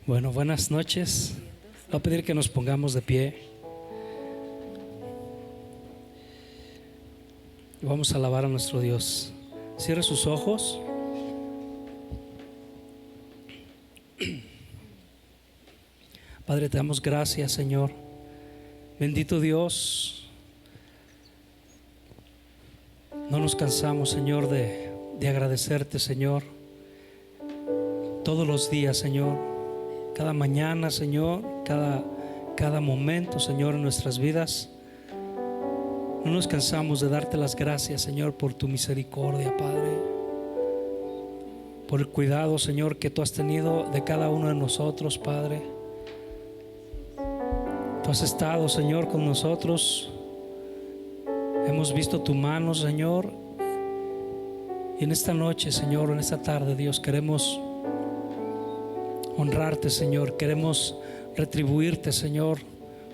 Bueno, buenas noches. Voy a pedir que nos pongamos de pie. Y vamos a alabar a nuestro Dios. Cierre sus ojos. Padre, te damos gracias, Señor. Bendito Dios. No nos cansamos, Señor, de agradecerte, Señor. Todos los días, Señor. Cada mañana, Señor, cada momento, Señor, en nuestras vidas. No nos cansamos de darte las gracias, Señor, por tu misericordia, Padre. Por el cuidado, Señor, que tú has tenido de cada uno de nosotros, Padre. Tú has estado, Señor, con nosotros. Hemos visto tu mano, Señor. Y en esta noche, Señor, en esta tarde, Dios, queremos honrarte, Señor. Queremos retribuirte, Señor,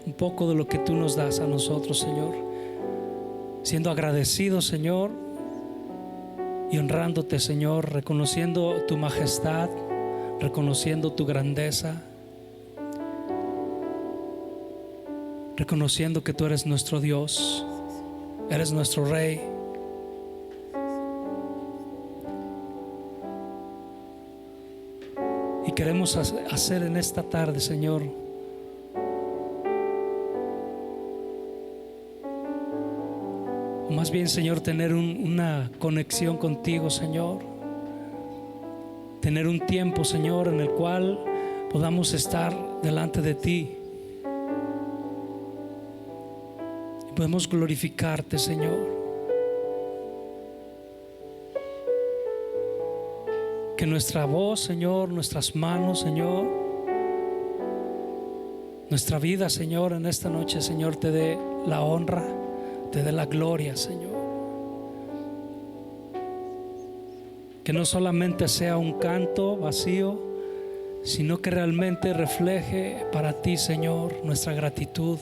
un poco de lo que tú nos das a nosotros, Señor. Siendo agradecidos, Señor, y honrándote, Señor, reconociendo tu majestad, reconociendo tu grandeza, reconociendo que tú eres nuestro Dios, eres nuestro Rey. Y queremos hacer en esta tarde, Señor, o más bien, Señor, tener una conexión contigo, Señor. Tener un tiempo, Señor, en el cual podamos estar delante de ti. Y podemos glorificarte, Señor. Que nuestra voz, Señor, nuestras manos, Señor, nuestra vida, Señor, en esta noche, Señor, te dé la honra, te dé la gloria, Señor. Que no solamente sea un canto vacío, sino que realmente refleje para ti, Señor, nuestra gratitud.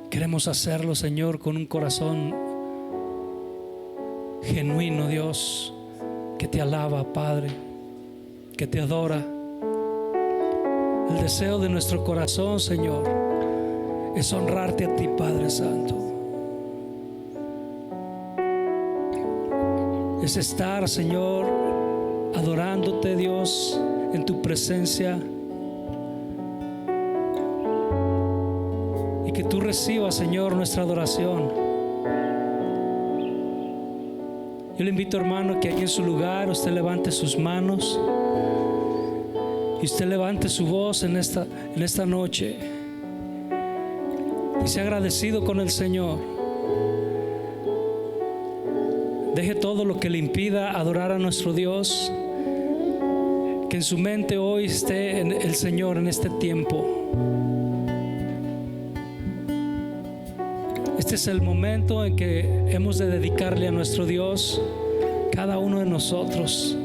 Queremos hacerlo, Señor, con un corazón genuino, Dios, que te alaba, Padre, que te adora. El deseo de nuestro corazón, Señor, es honrarte a ti, Padre Santo. Es estar, Señor, adorándote, Dios, en tu presencia. Y que tú recibas, Señor, nuestra adoración. Yo le invito, hermano, que aquí en su lugar usted levante sus manos y usted levante su voz en esta noche y sea agradecido con el Señor. Deje todo lo que le impida adorar a nuestro Dios. Que en su mente hoy esté en el Señor en este tiempo. Este es el momento en que hemos de dedicarle a nuestro Dios, cada uno de nosotros.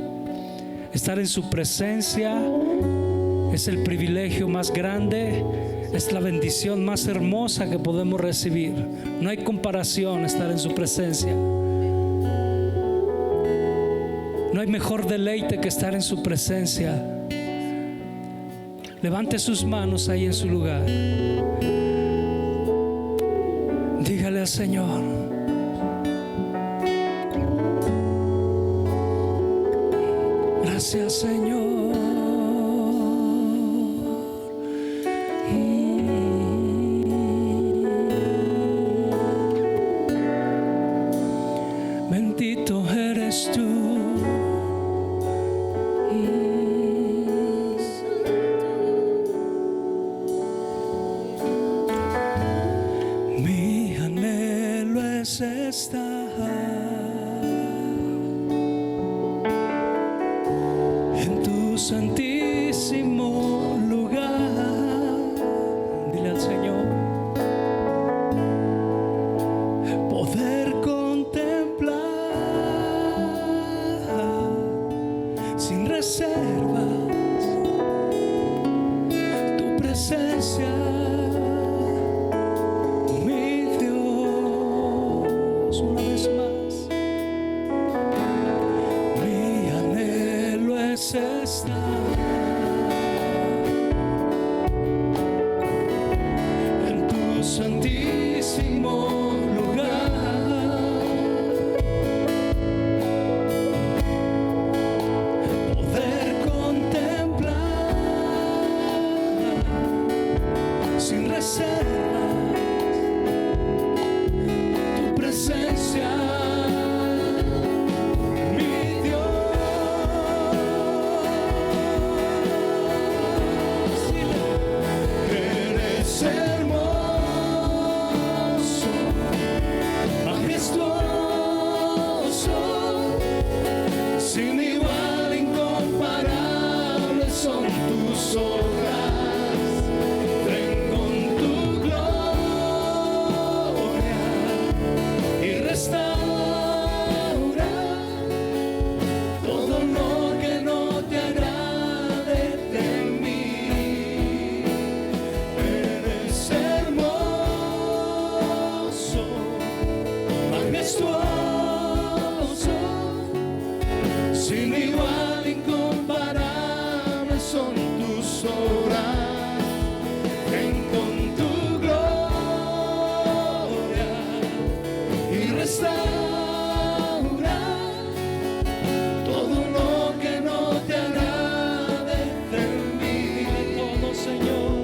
Estar en su presencia es el privilegio más grande, es la bendición más hermosa que podemos recibir. No hay comparación estar en su presencia. No hay mejor deleite que estar en su presencia. Levante sus manos ahí en su lugar. Dígale al Señor: gracias, Señor. Bendito eres tú. Mi anhelo es estar en tu santísimo lugar. Dile al Señor: poder contemplar sin reservas tu presencia, mi Dios. Una vez más, está en tu santísimo lugar. Poder contemplar sin reservas tu presencia. Sin igual, incomparable son tus obras. Ven con tu gloria y restaura todo lo que no te agrade de mí. Eres hermoso, majestuoso, sin igual, incomparable son tus obras. Ven con tu gloria y restaura todo lo que no te agrade de mí. Todo, Señor,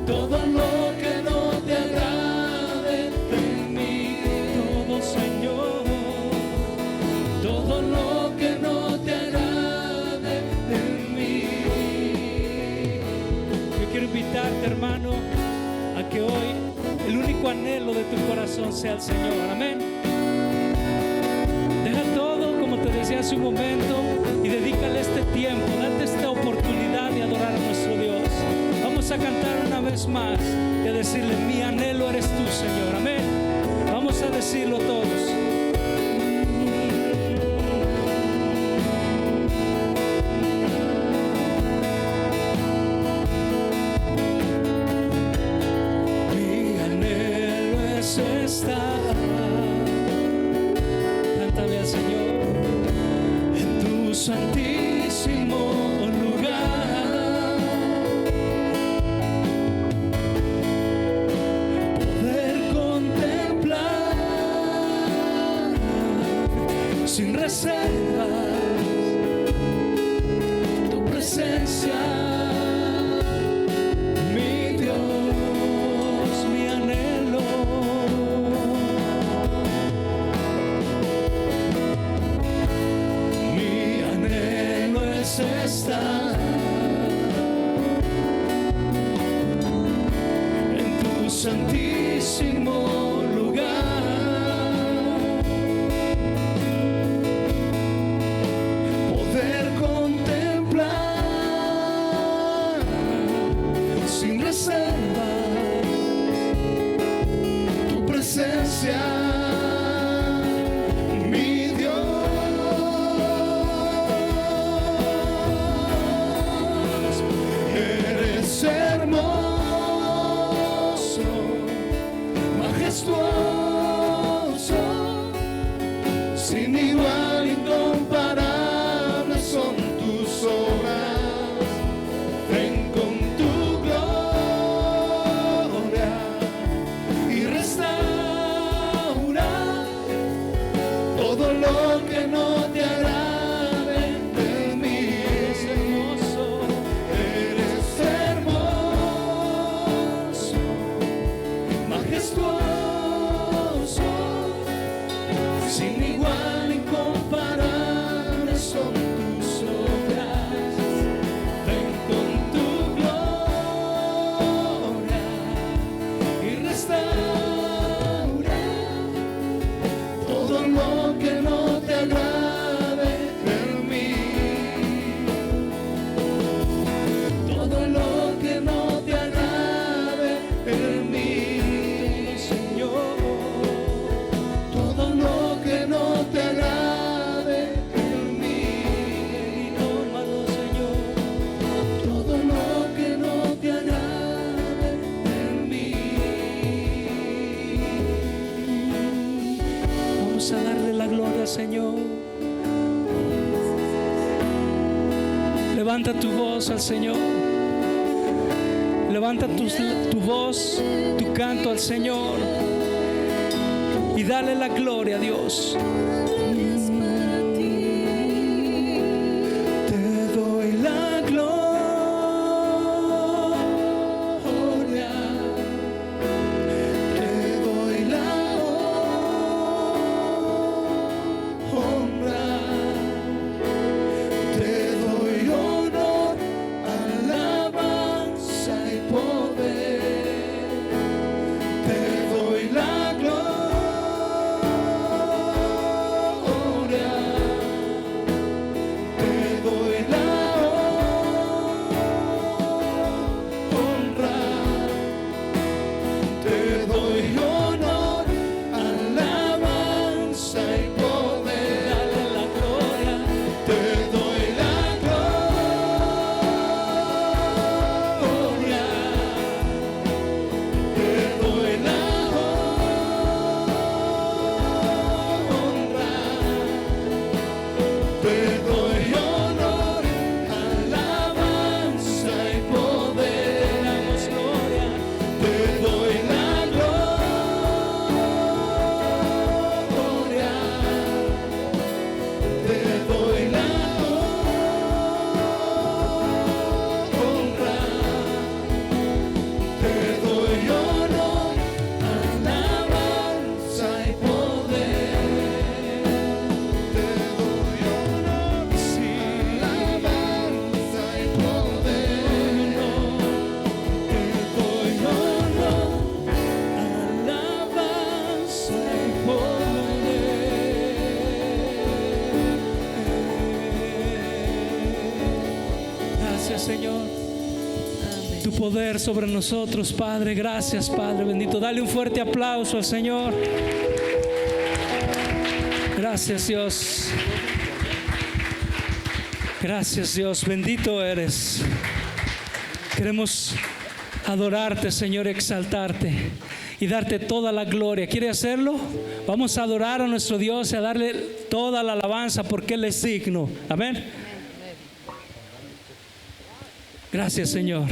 todo lo que no te agrade de mí. Todo, Señor, todo lo que no te agrade de mí. Yo quiero invitarte, hermano, a que hoy el único anhelo de tu corazón sea el Señor. Amén. Deja todo, como te decía hace un momento, y dedícale este tiempo, date esta oportunidad de adorar a nuestro Dios. Vamos a cantar una vez más y a decirle: mi anhelo eres tú, Señor. Amén. Vamos a decirlo todos. Cántale al Señor en tu santísimo lugar. Poder contemplar sin reservas tu presencia. Está en tu santísimo lugar. Poder contemplar sin reservas tu presencia. Sin igual, incomparable son tus obras. Ven con tu gloria y restaura todo lo que no te agrade de mí. Eres hermoso, eres hermoso, majestuoso, sin igual, incomparable son tus obras. Ven con tu gloria y restaura todo lo que no te agrade de mí. Todo lo que no te agrade de mí, Señor. Todo lo que no te agrade de mí, tómalo, Señor. Todo lo que no te agrade de mí. Vamos a darle la gloria, Señor. Levanta tu voz al Señor. Levanta tu voz, tu canto al Señor. Y dale la gloria a Dios. Te doy la gloria. Te doy la honra. Te doy honor, alabanza y poder. Te doy la gloria. Te doy la honra. Te doy honor, alabanza y poder. Dale la gloria. Te doy la gloria. Te doy la honra. Te doy honor, alabanza y poder. Damos gloria. Te doy la gloria. Te doy la honra. Te doy honor, alabanza y poder. Te doy honor, sí, alabanza y poder. Te doy honor, alabanza y poder. Gracias, Señor. Tu poder sobre nosotros, Padre. Gracias, Padre bendito. Dale un fuerte aplauso al Señor. Gracias, Dios. Gracias, Dios. Bendito eres. Queremos adorarte, Señor, exaltarte y darte toda la gloria. ¿Quiere hacerlo? Vamos a adorar a nuestro Dios y a darle toda la alabanza porque Él es digno. Amén. Gracias, Señor.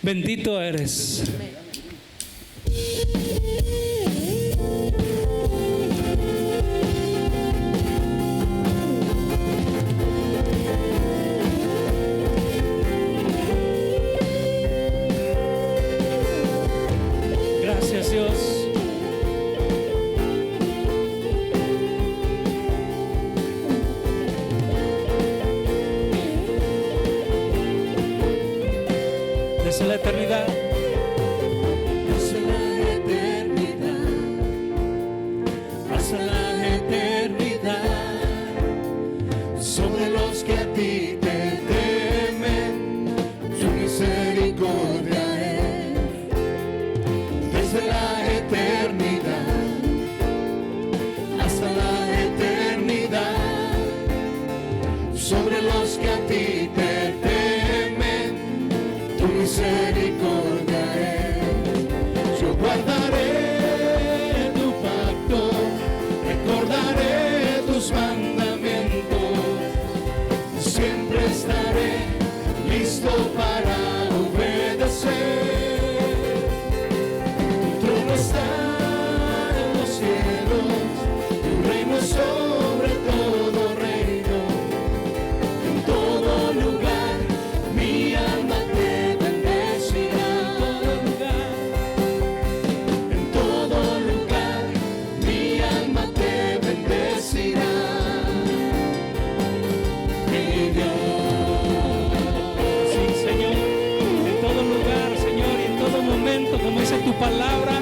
Bendito eres. Gracias, Dios. Desde la eternidad. Desde la eternidad hasta la eternidad, sobre los que a ti te temen, su misericordia es. Desde la eternidad hasta la eternidad, sobre los que a ti te temen, tu misericordia es. Yo guardaré tu pacto, recordaré tus mandamientos, siempre estaré listo para obedecer. Tu trono está en los cielos, tu reino sobre todo reino, en todo lugar mi alma te bendecirá. En todo lugar mi alma te bendecirá. Mi Dios. Sí, Señor. En todo lugar, Señor, y en todo momento, como dice tu palabra,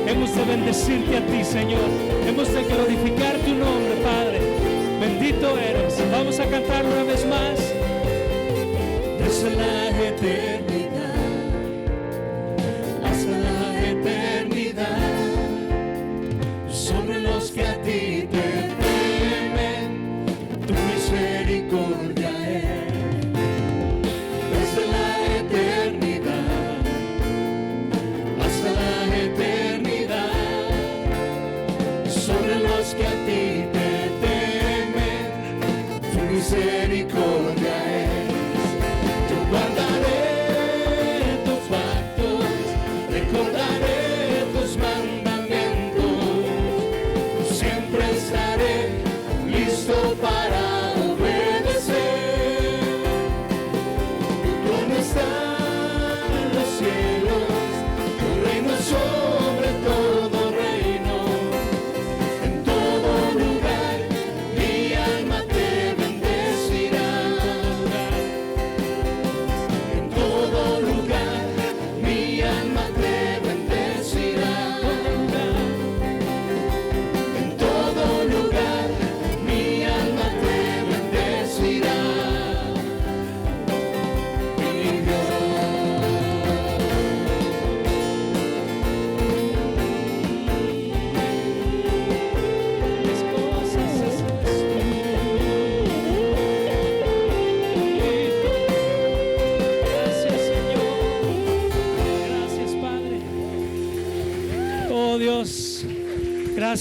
hemos de bendecirte a ti, Señor. Hemos de glorificar tu nombre, Padre. Bendito eres. Vamos a cantar una vez más. Desde la eternidad hasta la eternidad, sobre los que a ti te temen, tu misericordia es. Desde la eternidad hasta la eternidad, sobre los que a ti te temen, tu misericordia es.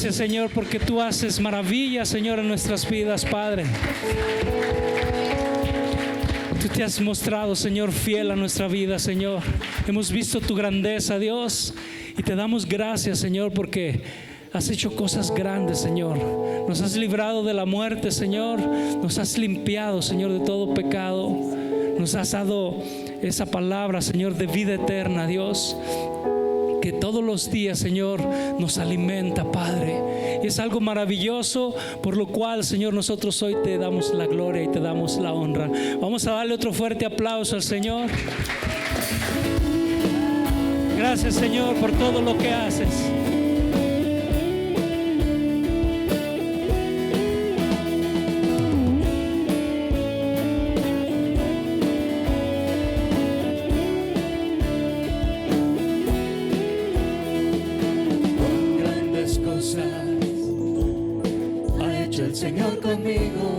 Gracias, Señor, porque tú haces maravillas, Señor, en nuestras vidas, Padre. Tú te has mostrado, Señor, fiel a nuestra vida, Señor. Hemos visto tu grandeza, Dios, y te damos gracias, Señor, porque has hecho cosas grandes, Señor. Nos has librado de la muerte, Señor. Nos has limpiado, Señor, de todo pecado. Nos has dado esa palabra, Señor, de vida eterna, Dios, que todos los días, Señor, nos alimenta, Padre. Y es algo maravilloso, por lo cual, Señor, nosotros hoy te damos la gloria y te damos la honra. Vamos a darle otro fuerte aplauso al Señor. Gracias, Señor, por todo lo que haces. El Señor conmigo,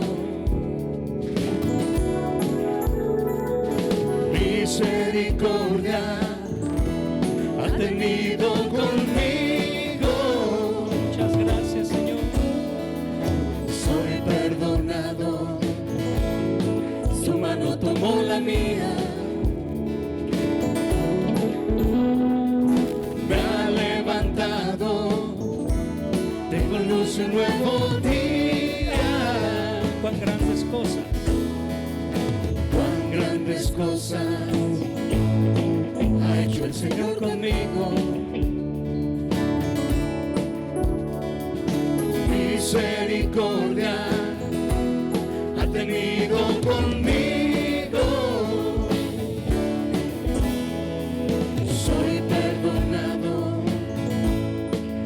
misericordia ha tenido conmigo. Muchas gracias, Señor. Soy perdonado, su mano tomó la mía, me ha levantado, tengo luz y un nuevo día. Cuán grandes cosas, cuán grandes cosas ha hecho el Señor conmigo. Misericordia ha tenido conmigo. Soy perdonado,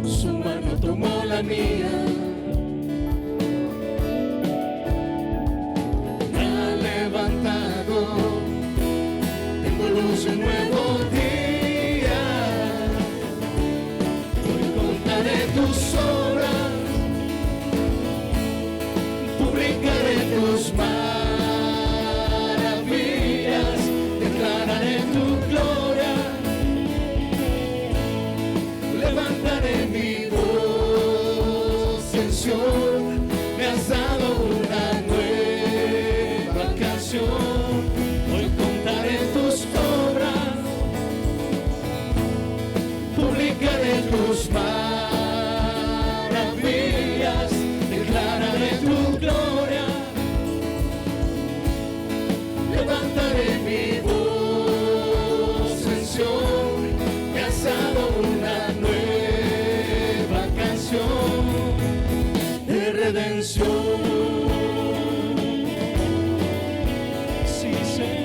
su mano tomó la mía. Un nuevo día, hoy contaré tus obras, publicaré tus maravillas, declararé tu gloria, levantaré mi voz en Sion, me has dado una nueva canción, hoy contaré tus tus maravillas, declararé tu gloria, levantaré mi voz en Sion, me has dado una nueva canción de redención. Sí, Señor.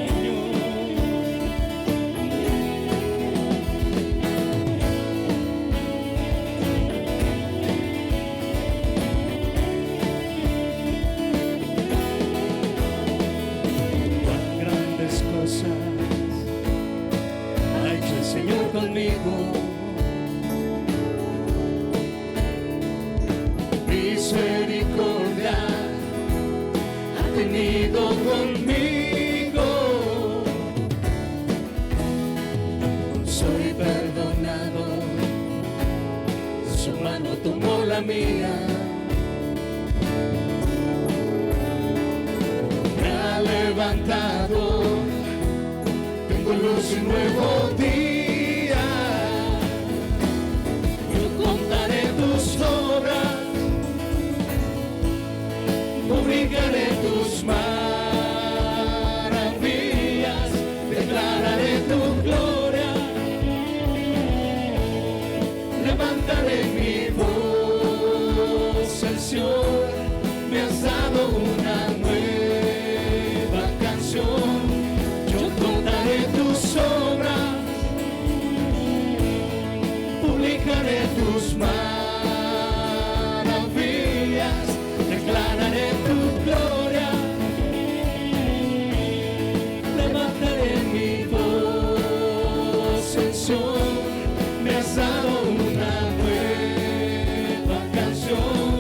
Ha hecho el Señor conmigo, misericordia ha tenido conmigo. Soy perdonado, su mano tomó la mía. Me ha levantado, tengo luz y nuevo día. Yo contaré tus obras, publicaré tus maravillas, declararé tu gloria, levantaré mi voz en Sion, me has dado una nueva canción. Contaré tus obras, publicaré tus maravillas, declararé tu gloria, levantaré mi voz en Sion, me has dado una nueva canción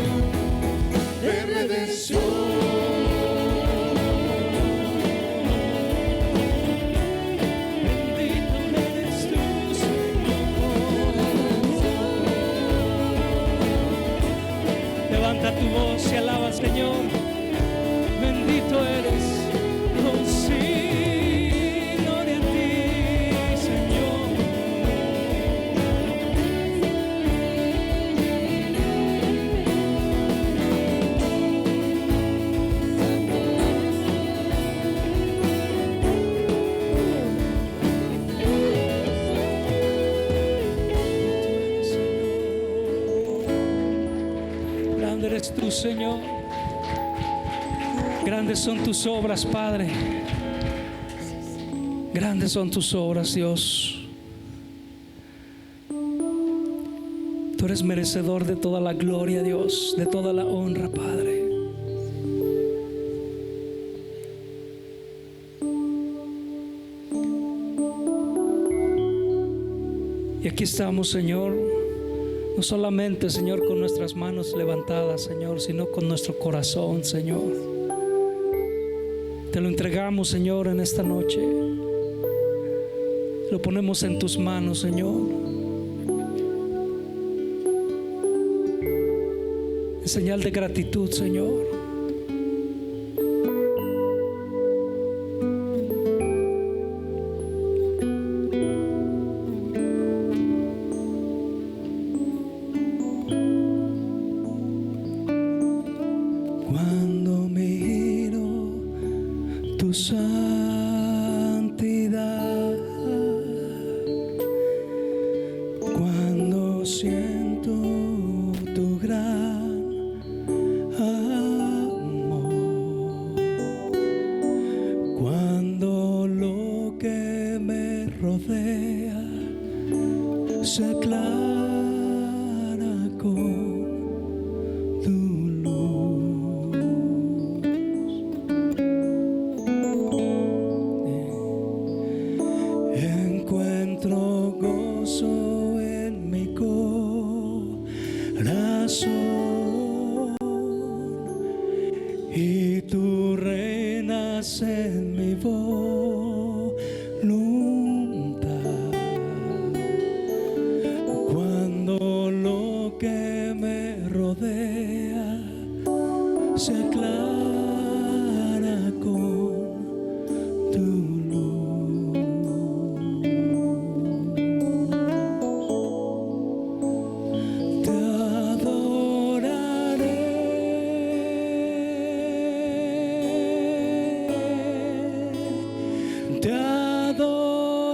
de redención. Levanta tu voz y alaba al Señor. Bendito eres, oh sí, gloria a ti, Señor. Grande eres tú, Señor. Grandes son tus obras, Padre. Grandes son tus obras, Dios. Tú eres merecedor de toda la gloria, Dios, de toda la honra, Padre. Y aquí estamos, Señor, no solamente, Señor, con nuestras manos levantadas, Señor, sino con nuestro corazón, Señor. Te lo entregamos, Señor, en esta noche. Lo ponemos en tus manos, Señor. En señal de gratitud, Señor. Cuando miro tu santidad, cuando siento tu gran amor, cuando lo que me rodea se aclara con tu luz. Encuentro gozo en mi corazón y tú reinas en mi voluntad. Cuando lo que me rodea se aclara con tu luz. Te adoraré, te adoraré.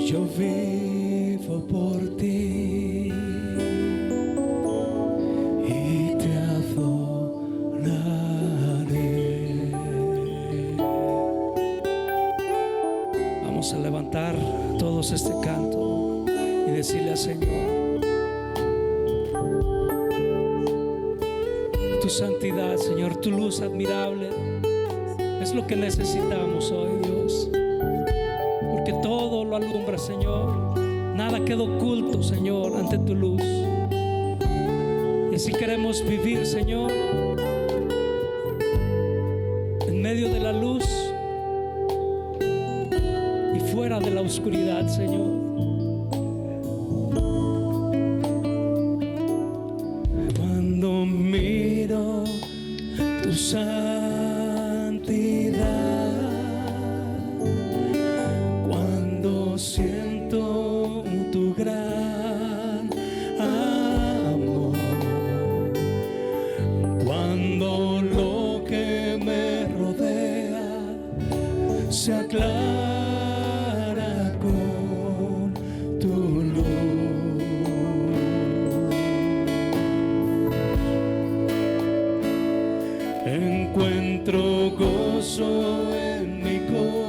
Yo vivo por ti y te adoraré. Vamos a levantar todos este canto y decirle al Señor: tu santidad, Señor, tu luz admirable es lo que necesitamos hoy, Dios. Porque todo lo alumbra, Señor. Nada queda oculto, Señor, ante tu luz. Y así queremos vivir, Señor, en medio de la luz y fuera de la oscuridad, Señor. Cuando miro tu santidad, cuando siento tu gran amor, cuando lo que me rodea se aclara con tu luz. Encuentro gozo en mi corazón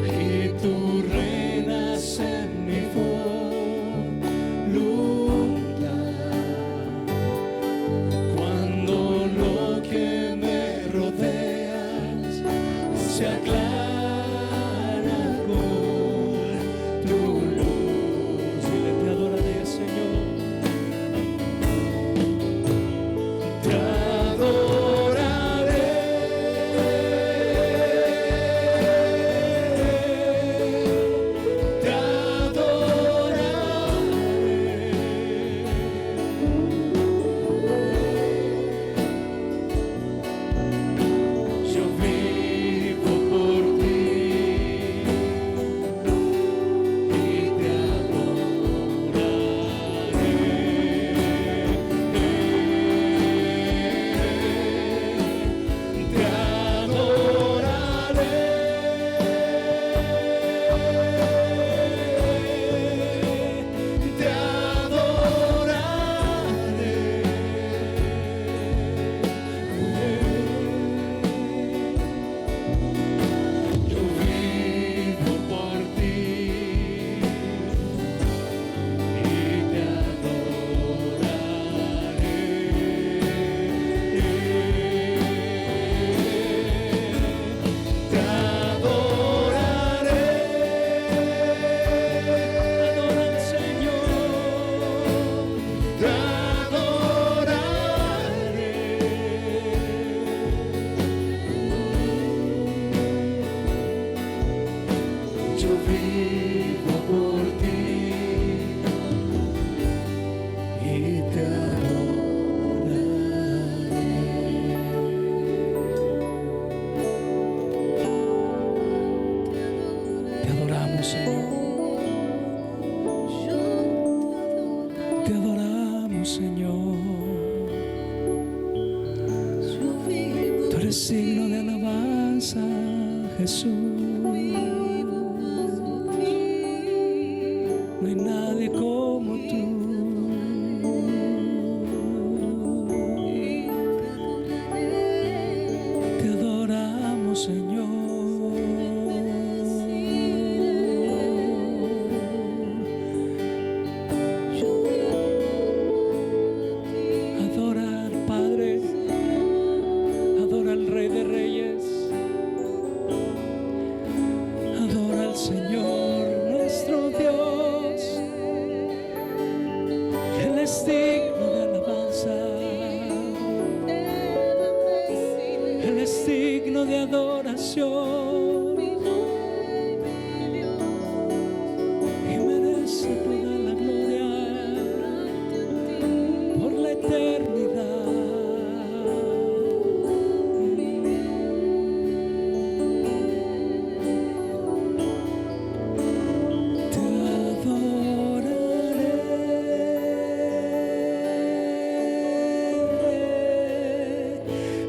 y tú reinas en mi voluntad. Cuando lo que me rodea se aclara con tu luz. Dile: te adoraré, Señor. Te adoraré. Jesús. No hay nadie como tú. Te adoramos, Señor. Adora al Padre, adora al Rey de Reyes, adora al Señor nuestro Dios. Él es digno de alabanza, Él es digno de adoración y merece toda la gloria por la eternidad. Te adoraré,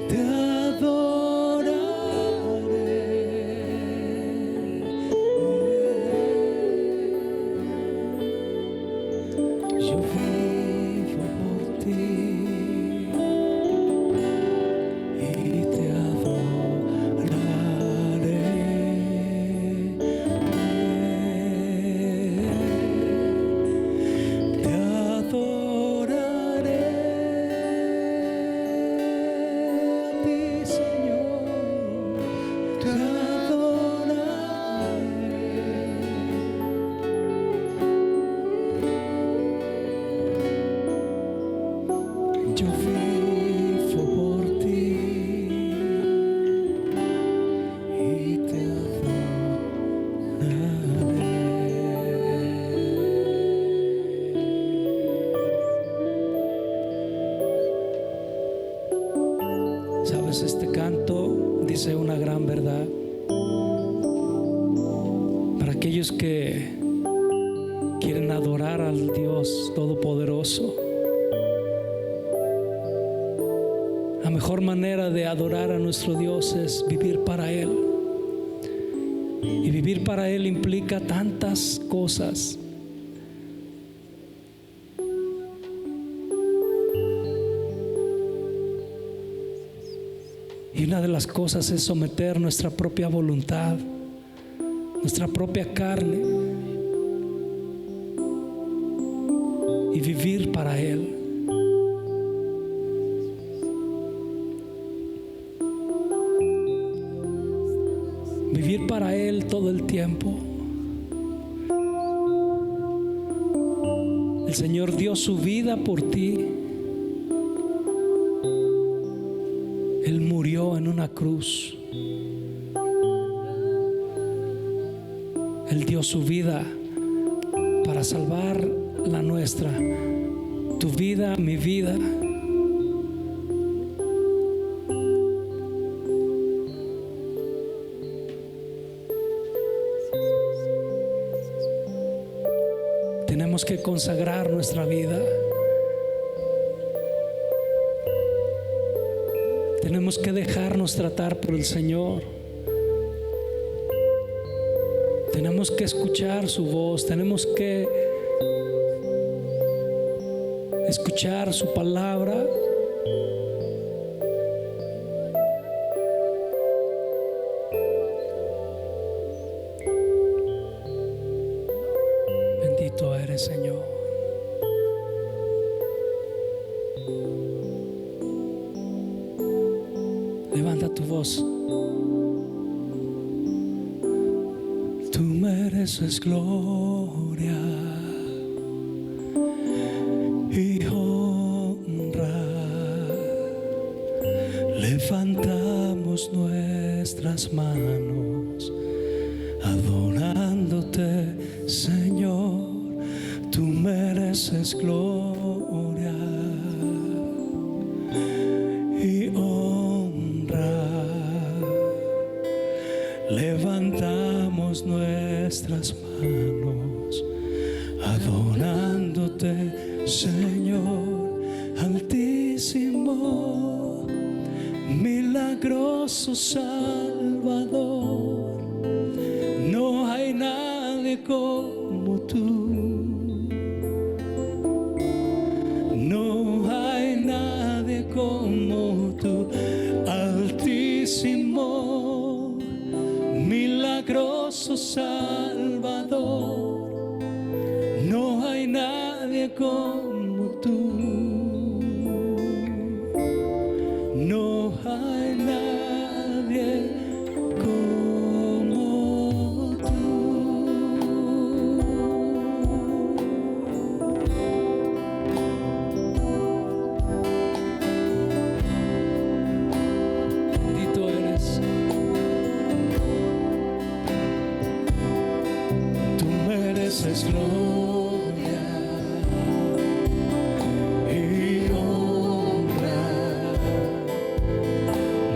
te adoraré. Yo vivo por ti y te adoraré. Te adoraré a ti, Señor. Te adoraré. Yo vivo por ti y te adoraré. Sabes, este canto dice una gran verdad para aquellos que quieren adorar al Dios Todopoderoso. La mejor manera de adorar a nuestro Dios es vivir para Él. Y vivir para Él implica tantas cosas. Y una de las cosas es someter nuestra propia voluntad, nuestra propia carne, y vivir para Él. Vivir para Él todo el tiempo. El Señor dio su vida por ti. Él murió en una cruz. Él dio su vida para salvar la nuestra. Tu vida, mi vida. Tenemos que consagrar nuestra vida. Tenemos que dejarnos tratar por el Señor. Tenemos que escuchar su voz. Tenemos que escuchar su palabra. Bendito eres, Señor. Levanta tu voz. Tú mereces gloria y honra. Levantamos nuestras manos adorándote, Señor. Tú mereces gloria y honra. Levantamos nuestras manos adorándote, Señor altísimo, milagroso Salvador. nadie como tú. No hay nadie como tú, Altísimo, milagroso Salvador. No hay nadie como tú. No hay nadie como tú. Bendito eres. Tú mereces gloria y honra.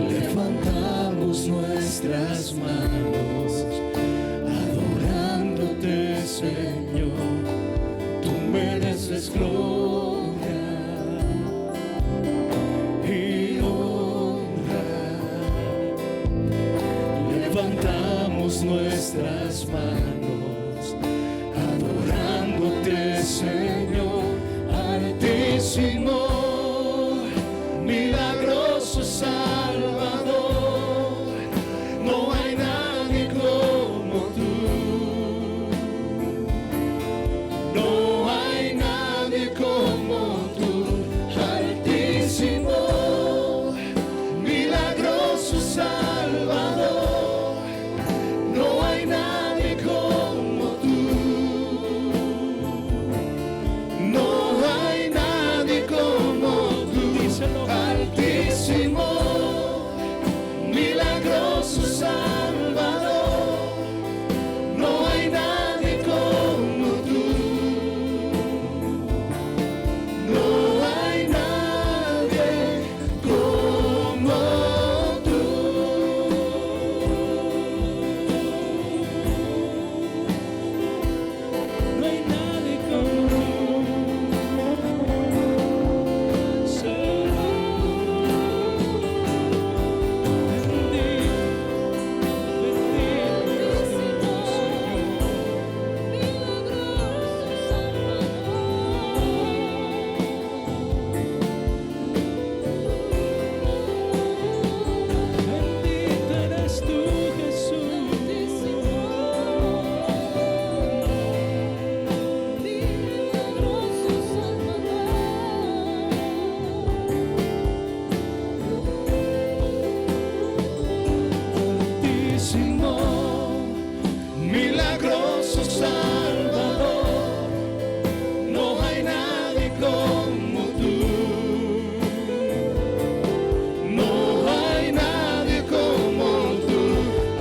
Levantamos nuestras manos adorándote, Señor. Tú mereces gloria y honra. Levantamos nuestras manos adorándote, Señor. Altísimo, milagroso Salvador. No hay nadie como tú. No hay nadie como tú. Altísimo, milagroso Salvador. No hay nadie como tú. No hay nadie como tú. Altísimo, milagroso Salvador. No hay nadie como tú. No hay nadie como tú. No hay nadie como tú. Bendito eres tú, Jesús. Altísimo, milagroso Salvador. No hay nadie como tú. No hay nadie como tú.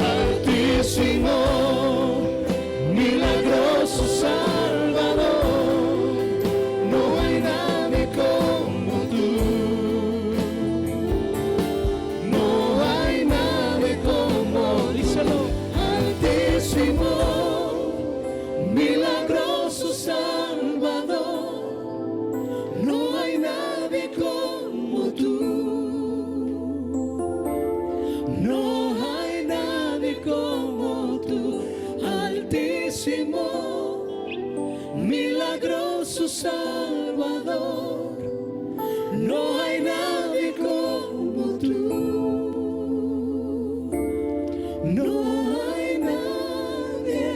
Altísimo, milagroso Salvador. No hay nadie como tú. No hay nadie como, díselo. Altísimo, milagroso Salvador. No hay nadie como tú. No hay nadie como tú. Altísimo, milagroso Salvador. No hay nadie como tú. No hay nadie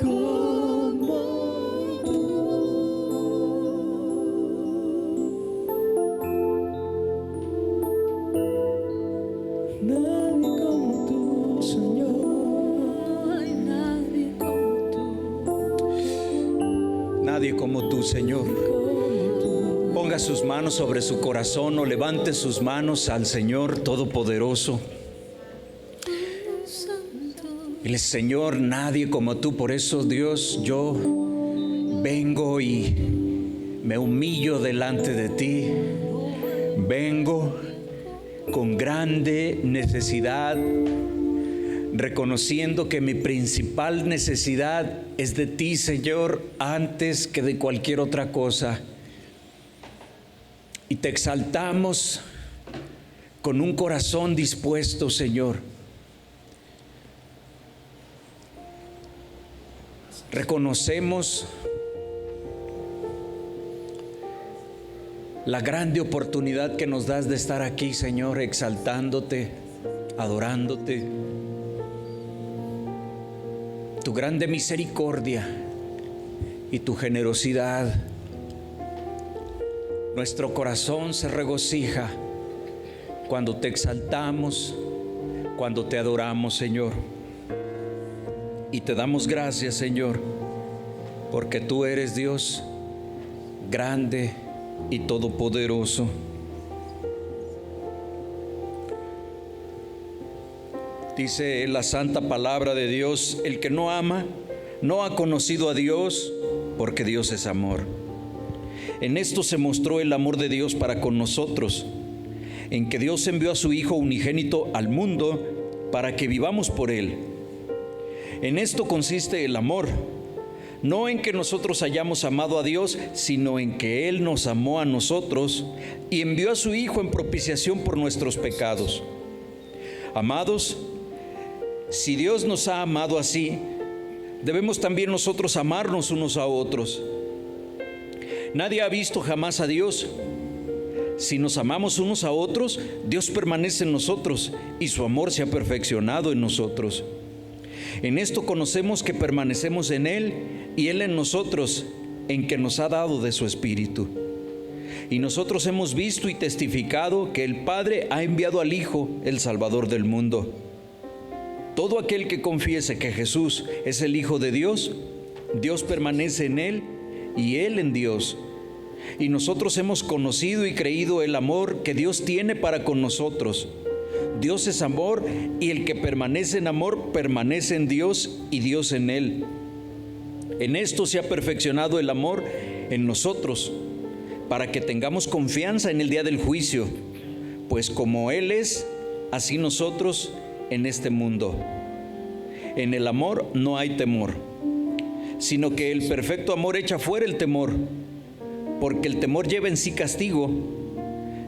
como tú. Nadie como tú, Señor. No hay nadie como tú. Nadie como tú, Señor. Ponga sus manos sobre su corazón o levante sus manos al Señor Todopoderoso. Dile, Señor, nadie como tú. Por eso, Dios, yo vengo y me humillo delante de ti. Vengo con grande necesidad, reconociendo que mi principal necesidad es de ti, Señor, antes que de cualquier otra cosa. Y te exaltamos con un corazón dispuesto, Señor. Reconocemos la grande oportunidad que nos das de estar aquí, Señor, exaltándote, adorándote. Tu grande misericordia y tu generosidad. Nuestro corazón se regocija cuando te exaltamos, cuando te adoramos, Señor. Y te damos gracias, Señor, porque tú eres Dios grande y todopoderoso. Dice la santa palabra de Dios: el que no ama, no ha conocido a Dios, porque Dios es amor. En esto se mostró el amor de Dios para con nosotros, en que Dios envió a su Hijo unigénito al mundo para que vivamos por Él. En esto consiste el amor, no en que nosotros hayamos amado a Dios, sino en que Él nos amó a nosotros y envió a su Hijo en propiciación por nuestros pecados. Amados, si Dios nos ha amado así, debemos también nosotros amarnos unos a otros. Nadie ha visto jamás a Dios. Si nos amamos unos a otros, Dios permanece en nosotros y su amor se ha perfeccionado en nosotros. En esto conocemos que permanecemos en Él y Él en nosotros, en que nos ha dado de su Espíritu. Y nosotros hemos visto y testificado que el Padre ha enviado al Hijo, el Salvador del mundo. Todo aquel que confiese que Jesús es el Hijo de Dios, Dios permanece en Él y Él en Dios. Y nosotros hemos conocido y creído el amor que Dios tiene para con nosotros. Dios es amor, y el que permanece en amor permanece en Dios y Dios en él. En esto se ha perfeccionado el amor en nosotros, para que tengamos confianza en el día del juicio, pues como Él es, así nosotros en este mundo. En el amor no hay temor, sino que el perfecto amor echa fuera el temor, porque el temor lleva en sí castigo,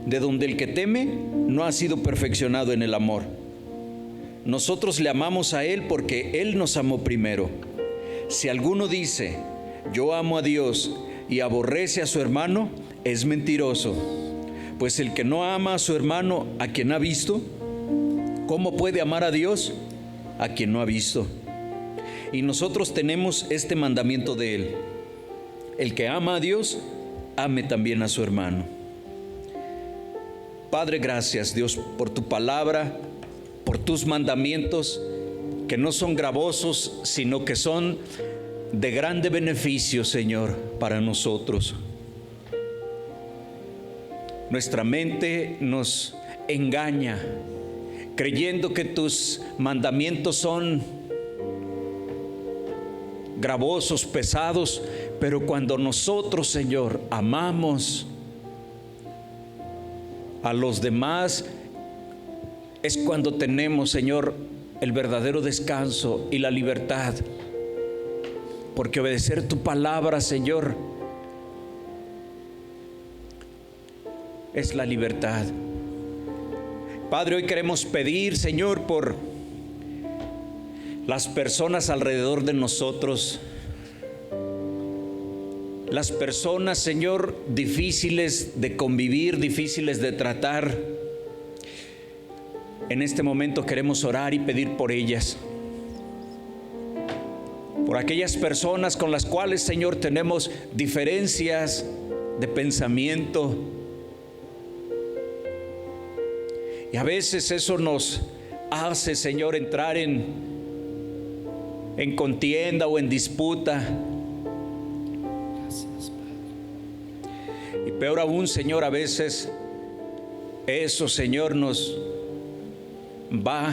de donde el que teme no ha sido perfeccionado en el amor. Nosotros le amamos a Él porque Él nos amó primero. Si alguno dice, yo amo a Dios, y aborrece a su hermano, es mentiroso. Pues el que no ama a su hermano a quien ha visto, ¿cómo puede amar a Dios a quien no ha visto? Y nosotros tenemos este mandamiento de Él: el que ama a Dios, ame también a su hermano. Padre, gracias, Dios, por tu palabra, por tus mandamientos, que no son gravosos, sino que son de grande beneficio, Señor, para nosotros. Nuestra mente nos engaña, creyendo que tus mandamientos son gravosos, pesados, pero cuando nosotros, Señor, amamos a los demás, es cuando tenemos, Señor, el verdadero descanso y la libertad, porque obedecer tu palabra, Señor, es la libertad. Padre, hoy queremos pedir, Señor, por las personas alrededor de nosotros, las personas, Señor, difíciles de convivir, difíciles de tratar. En este momento queremos orar y pedir por ellas, por aquellas personas con las cuales, Señor, tenemos diferencias de pensamiento, y a veces eso nos hace, Señor, entrar en contienda o en disputa. Y peor aún, Señor, a veces eso, Señor, nos va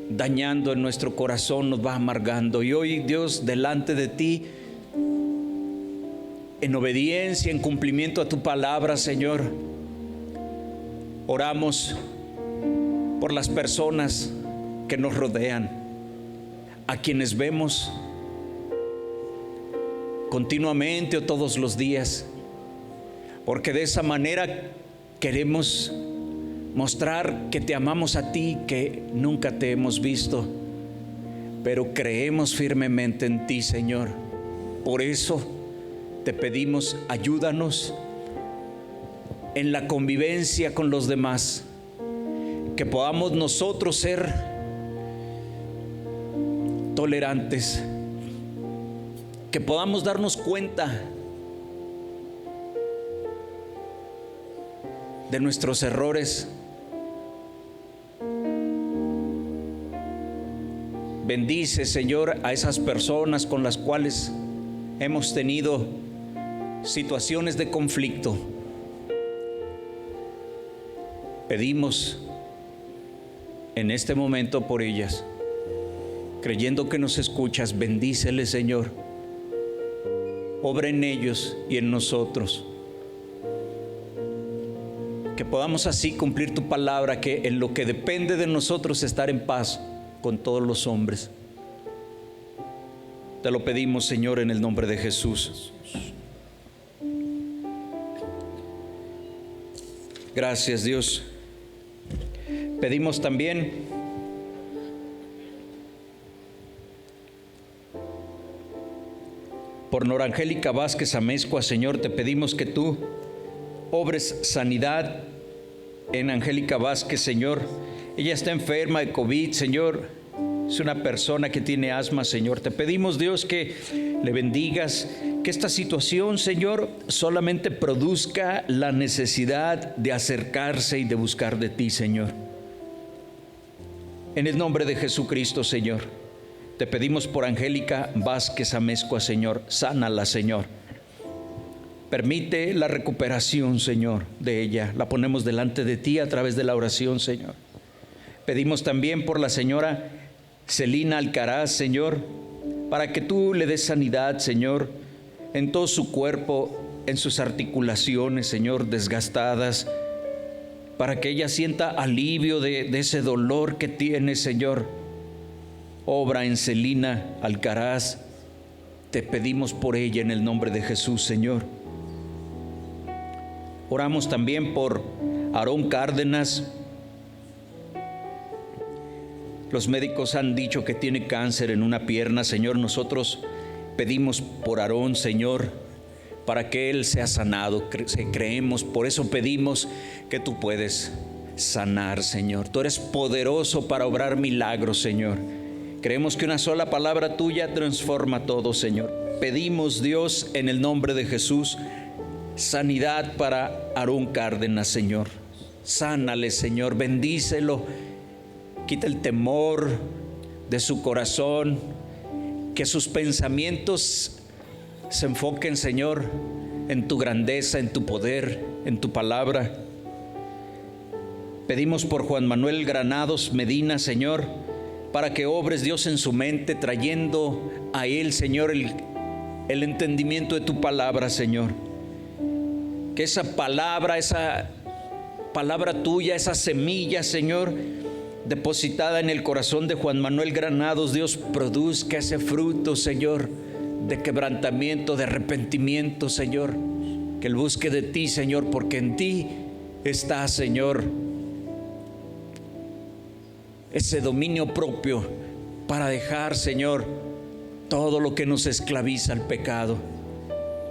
dañando en nuestro corazón, nos va amargando. Y hoy, Dios, delante de ti, en obediencia, en cumplimiento a tu palabra, Señor, oramos por las personas que nos rodean, a quienes vemos continuamente o todos los días, porque de esa manera queremos mostrar que te amamos a ti, que nunca te hemos visto, pero creemos firmemente en ti, Señor. Por eso te pedimos, ayúdanos en la convivencia con los demás, que podamos nosotros ser tolerantes, que podamos darnos cuenta de nuestros errores. Bendice, Señor, a esas personas con las cuales hemos tenido situaciones de conflicto. Pedimos en este momento por ellas, creyendo que nos escuchas. Bendíceles, Señor. Obra en ellos y en nosotros. Que podamos así cumplir tu palabra, que en lo que depende de nosotros estar en paz con todos los hombres. Te lo pedimos, Señor, en el nombre de Jesús. Gracias, Dios. Pedimos también por Nora Angélica Vázquez Amezcua, Señor, te pedimos que tú obres sanidad en Angélica Vázquez, Señor. Ella está enferma de COVID, Señor. Es una persona que tiene asma, Señor. Te pedimos, Dios, que le bendigas, que esta situación, Señor, solamente produzca la necesidad de acercarse y de buscar de ti, Señor. En el nombre de Jesucristo, Señor, te pedimos por Angélica Vázquez Amezcua, Señor. Sánala, Señor. Permite la recuperación, Señor, de ella. La ponemos delante de ti a través de la oración, Señor. Pedimos también por la señora Celina Alcaraz, Señor, para que tú le des sanidad, Señor, en todo su cuerpo, en sus articulaciones, Señor, desgastadas, para que ella sienta alivio de ese dolor que tiene, Señor. Obra en Celina Alcaraz. Te pedimos por ella en el nombre de Jesús, Señor. Oramos también por Aarón Cárdenas. Los médicos han dicho que tiene cáncer en una pierna, Señor. Nosotros pedimos por Aarón, Señor, para que él sea sanado. Creemos, por eso pedimos que tú puedes sanar, Señor. Tú eres poderoso para obrar milagros, Señor. Creemos que una sola palabra tuya transforma todo, Señor. Pedimos, Dios, en el nombre de Jesús, sanidad para Aarón Cárdenas, Señor. Sánale, Señor, bendícelo. Quita el temor de su corazón, que sus pensamientos se enfoquen, Señor, en tu grandeza, en tu poder, en tu palabra. Pedimos por Juan Manuel Granados Medina, Señor, para que obres, Dios, en su mente, trayendo a él, Señor, el entendimiento de tu palabra, Señor. Que esa palabra tuya, esa semilla, Señor, depositada en el corazón de Juan Manuel Granados, Dios, produzca ese fruto, Señor, de quebrantamiento, de arrepentimiento, Señor. Que él busque de ti, Señor, porque en ti está, Señor, ese dominio propio para dejar, Señor, todo lo que nos esclaviza al pecado.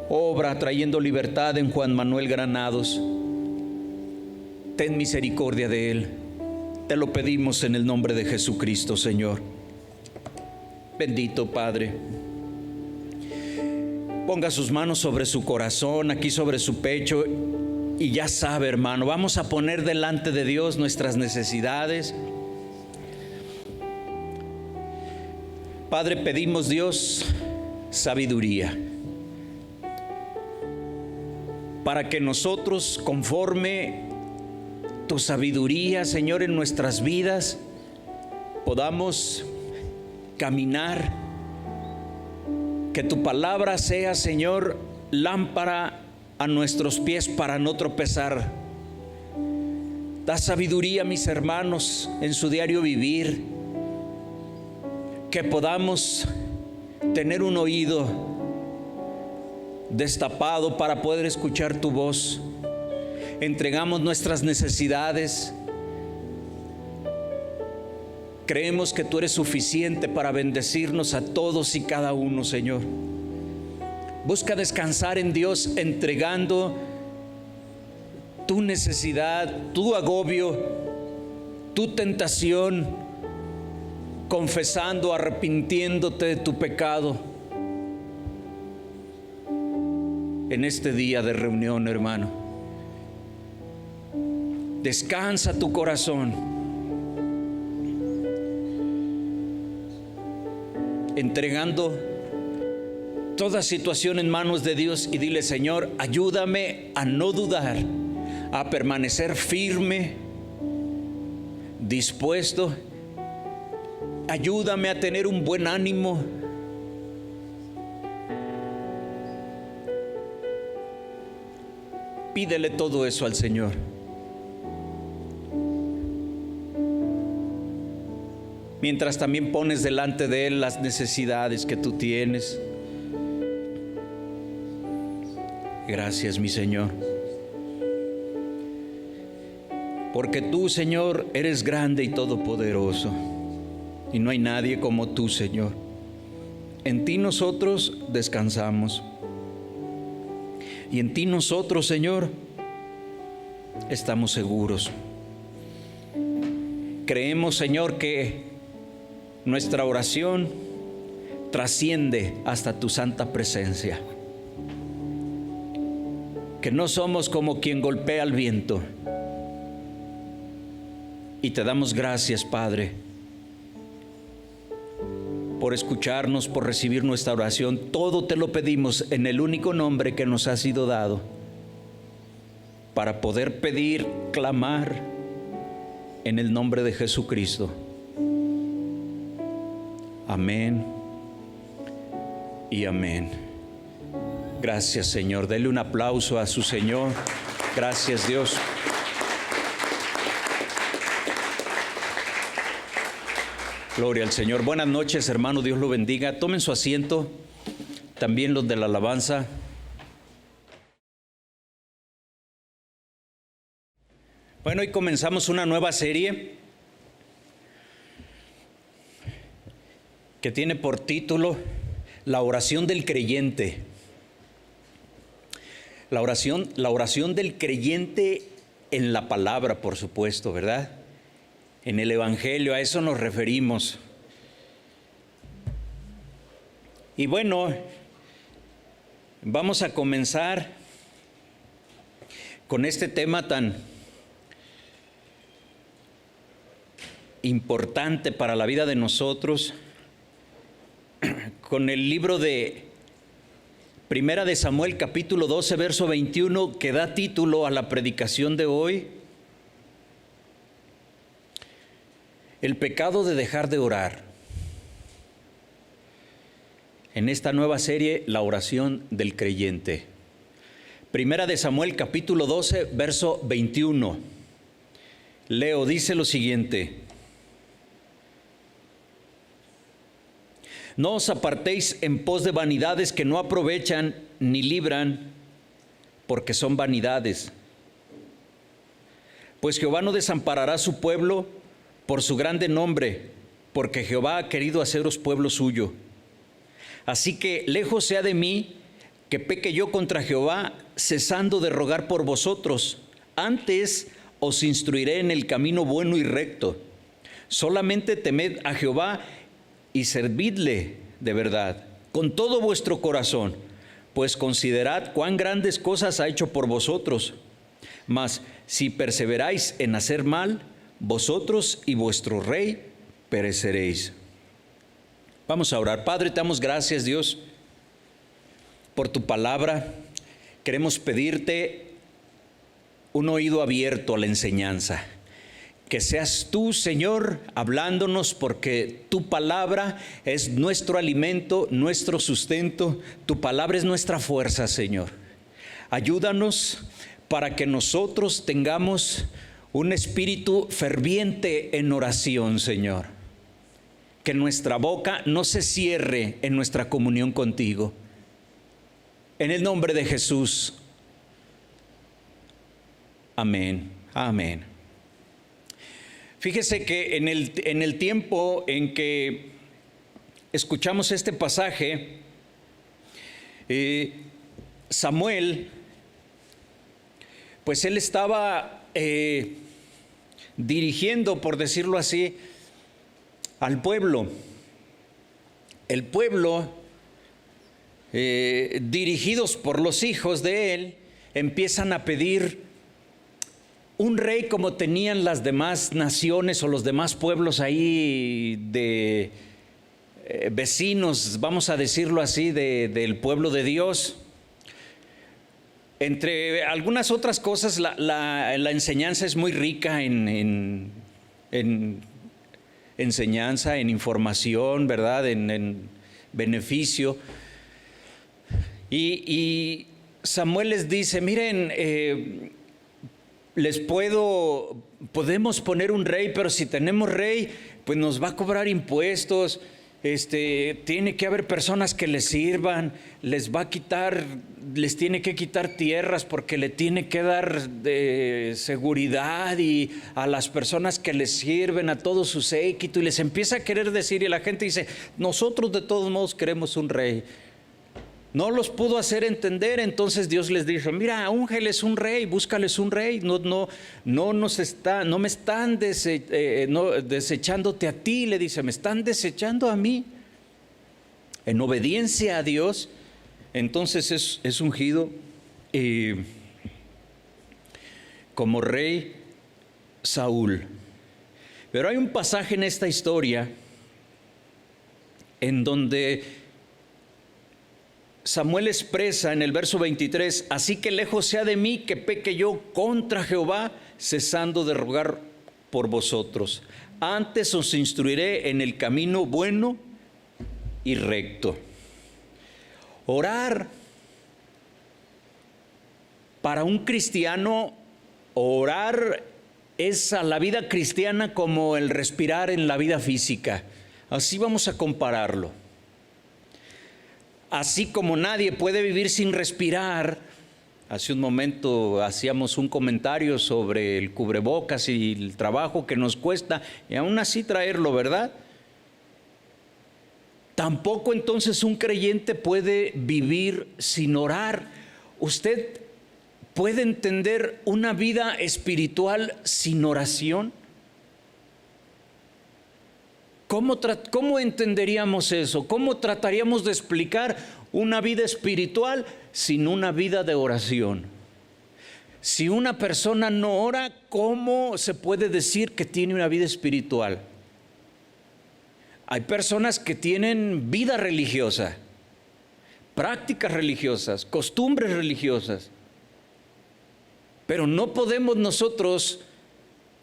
Obra trayendo libertad en Juan Manuel Granados. Ten misericordia de él. Te lo pedimos en el nombre de Jesucristo, Señor. Bendito Padre. Ponga sus manos sobre su corazón, aquí sobre su pecho, y ya sabe, hermano, vamos a poner delante de Dios nuestras necesidades. Padre, pedimos, Dios, sabiduría, para que nosotros, conforme tu sabiduría, Señor, en nuestras vidas, podamos caminar. Que tu palabra sea, Señor, lámpara a nuestros pies para no tropezar. Da sabiduría a mis hermanos en su diario vivir. Que podamos tener un oído destapado para poder escuchar tu voz. Entregamos nuestras necesidades. Creemos que tú eres suficiente para bendecirnos a todos y cada uno, Señor. Busca descansar en Dios, entregando tu necesidad, tu agobio, tu tentación, confesando, arrepintiéndote de tu pecado. En este día de reunión, hermano, descansa tu corazón, entregando toda situación en manos de Dios, y dile: Señor, ayúdame a no dudar, a permanecer firme, dispuesto. Ayúdame a tener un buen ánimo. Pídele todo eso al Señor. Mientras también pones delante de Él las necesidades que tú tienes. Gracias, mi Señor. Porque tú, Señor, eres grande y todopoderoso. Y no hay nadie como tú, Señor. En ti nosotros descansamos. Y en ti nosotros, Señor, estamos seguros. Creemos, Señor, que nuestra oración trasciende hasta tu santa presencia. Que no somos como quien golpea al viento. Y te damos gracias, Padre, por escucharnos, por recibir nuestra oración. Todo te lo pedimos en el único nombre que nos ha sido dado, para poder pedir, clamar en el nombre de Jesucristo. Amén y amén. Gracias, Señor. Dele un aplauso a su Señor. Gracias, Dios. Gloria al Señor. Buenas noches, hermano. Dios lo bendiga. Tomen su asiento. También los de la alabanza. Bueno, hoy comenzamos una nueva serie que tiene por título La oración del creyente. La oración del creyente en la palabra, por supuesto, ¿verdad? En el Evangelio, a eso nos referimos. Y bueno, vamos a comenzar con este tema tan importante para la vida de nosotros, con el libro de Primera de Samuel, capítulo 12, verso 21, que da título a la predicación de hoy: el pecado de dejar de orar. En esta nueva serie, la oración del creyente. Primera de Samuel, capítulo 12, verso 21. Leo, dice lo siguiente: no os apartéis en pos de vanidades que no aprovechan ni libran, porque son vanidades. Pues Jehová no desamparará a su pueblo por su grande nombre, porque Jehová ha querido haceros pueblo suyo. Así que lejos sea de mí que peque yo contra Jehová, cesando de rogar por vosotros. Antes os instruiré en el camino bueno y recto. Solamente temed a Jehová y servidle de verdad, con todo vuestro corazón, pues considerad cuán grandes cosas ha hecho por vosotros. Mas si perseveráis en hacer mal, vosotros y vuestro rey pereceréis. Vamos a orar. Padre, te damos gracias, Dios, por tu palabra. Queremos pedirte un oído abierto a la enseñanza. Que seas tú, Señor, hablándonos, porque tu palabra es nuestro alimento, nuestro sustento. Tu palabra es nuestra fuerza, Señor. Ayúdanos para que nosotros tengamos un espíritu ferviente en oración, Señor. Que nuestra boca no se cierre en nuestra comunión contigo. En el nombre de Jesús. Amén. Amén. Fíjese que en el tiempo en que escuchamos este pasaje, Samuel, pues él estaba dirigiendo, por decirlo así, al pueblo. El pueblo, dirigidos por los hijos de él, empiezan a pedir un rey como tenían las demás naciones o los demás pueblos ahí de vecinos, vamos a decirlo así, del pueblo de Dios. Entre algunas otras cosas, la enseñanza es muy rica en enseñanza, en información, ¿verdad? En beneficio. Y Samuel les dice, miren, podemos poner un rey, pero si tenemos rey, pues nos va a cobrar impuestos. Tiene que haber personas que les sirvan, les tiene que quitar tierras porque le tiene que dar seguridad y a las personas que les sirven, a todo su séquito, y les empieza a querer decir, y la gente dice, nosotros de todos modos queremos un rey. No los pudo hacer entender, entonces Dios les dijo, mira, úngeles un rey, búscales un rey, no me están desechándote a ti, le dice, me están desechando a mí. En obediencia a Dios, entonces es ungido como rey Saúl. Pero hay un pasaje en esta historia en donde Samuel expresa en el verso 23, así que lejos sea de mí que peque yo contra Jehová, cesando de rogar por vosotros. Antes os instruiré en el camino bueno y recto. Orar para un cristiano, orar es a la vida cristiana como el respirar en la vida física. Así vamos a compararlo. Así como nadie puede vivir sin respirar. Hace un momento hacíamos un comentario sobre el cubrebocas y el trabajo que nos cuesta, y aún así traerlo, ¿verdad? Tampoco entonces un creyente puede vivir sin orar. ¿Usted puede entender una vida espiritual sin oración? ¿Cómo entenderíamos eso? ¿Cómo trataríamos de explicar una vida espiritual sin una vida de oración? Si una persona no ora, ¿cómo se puede decir que tiene una vida espiritual? Hay personas que tienen vida religiosa, prácticas religiosas, costumbres religiosas, pero no podemos nosotros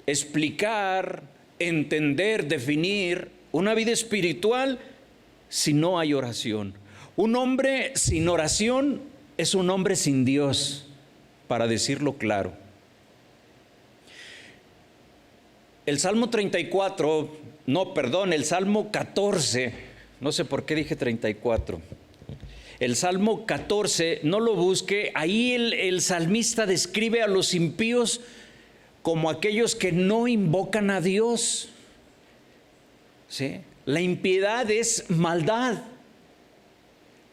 explicar, entender, definir una vida espiritual si no hay oración. Un hombre sin oración es un hombre sin Dios, para decirlo claro. El Salmo 14, no sé por qué dije 34. El Salmo 14, no lo busque, ahí el salmista describe a los impíos como aquellos que no invocan a Dios. ¿Sí? La impiedad es maldad.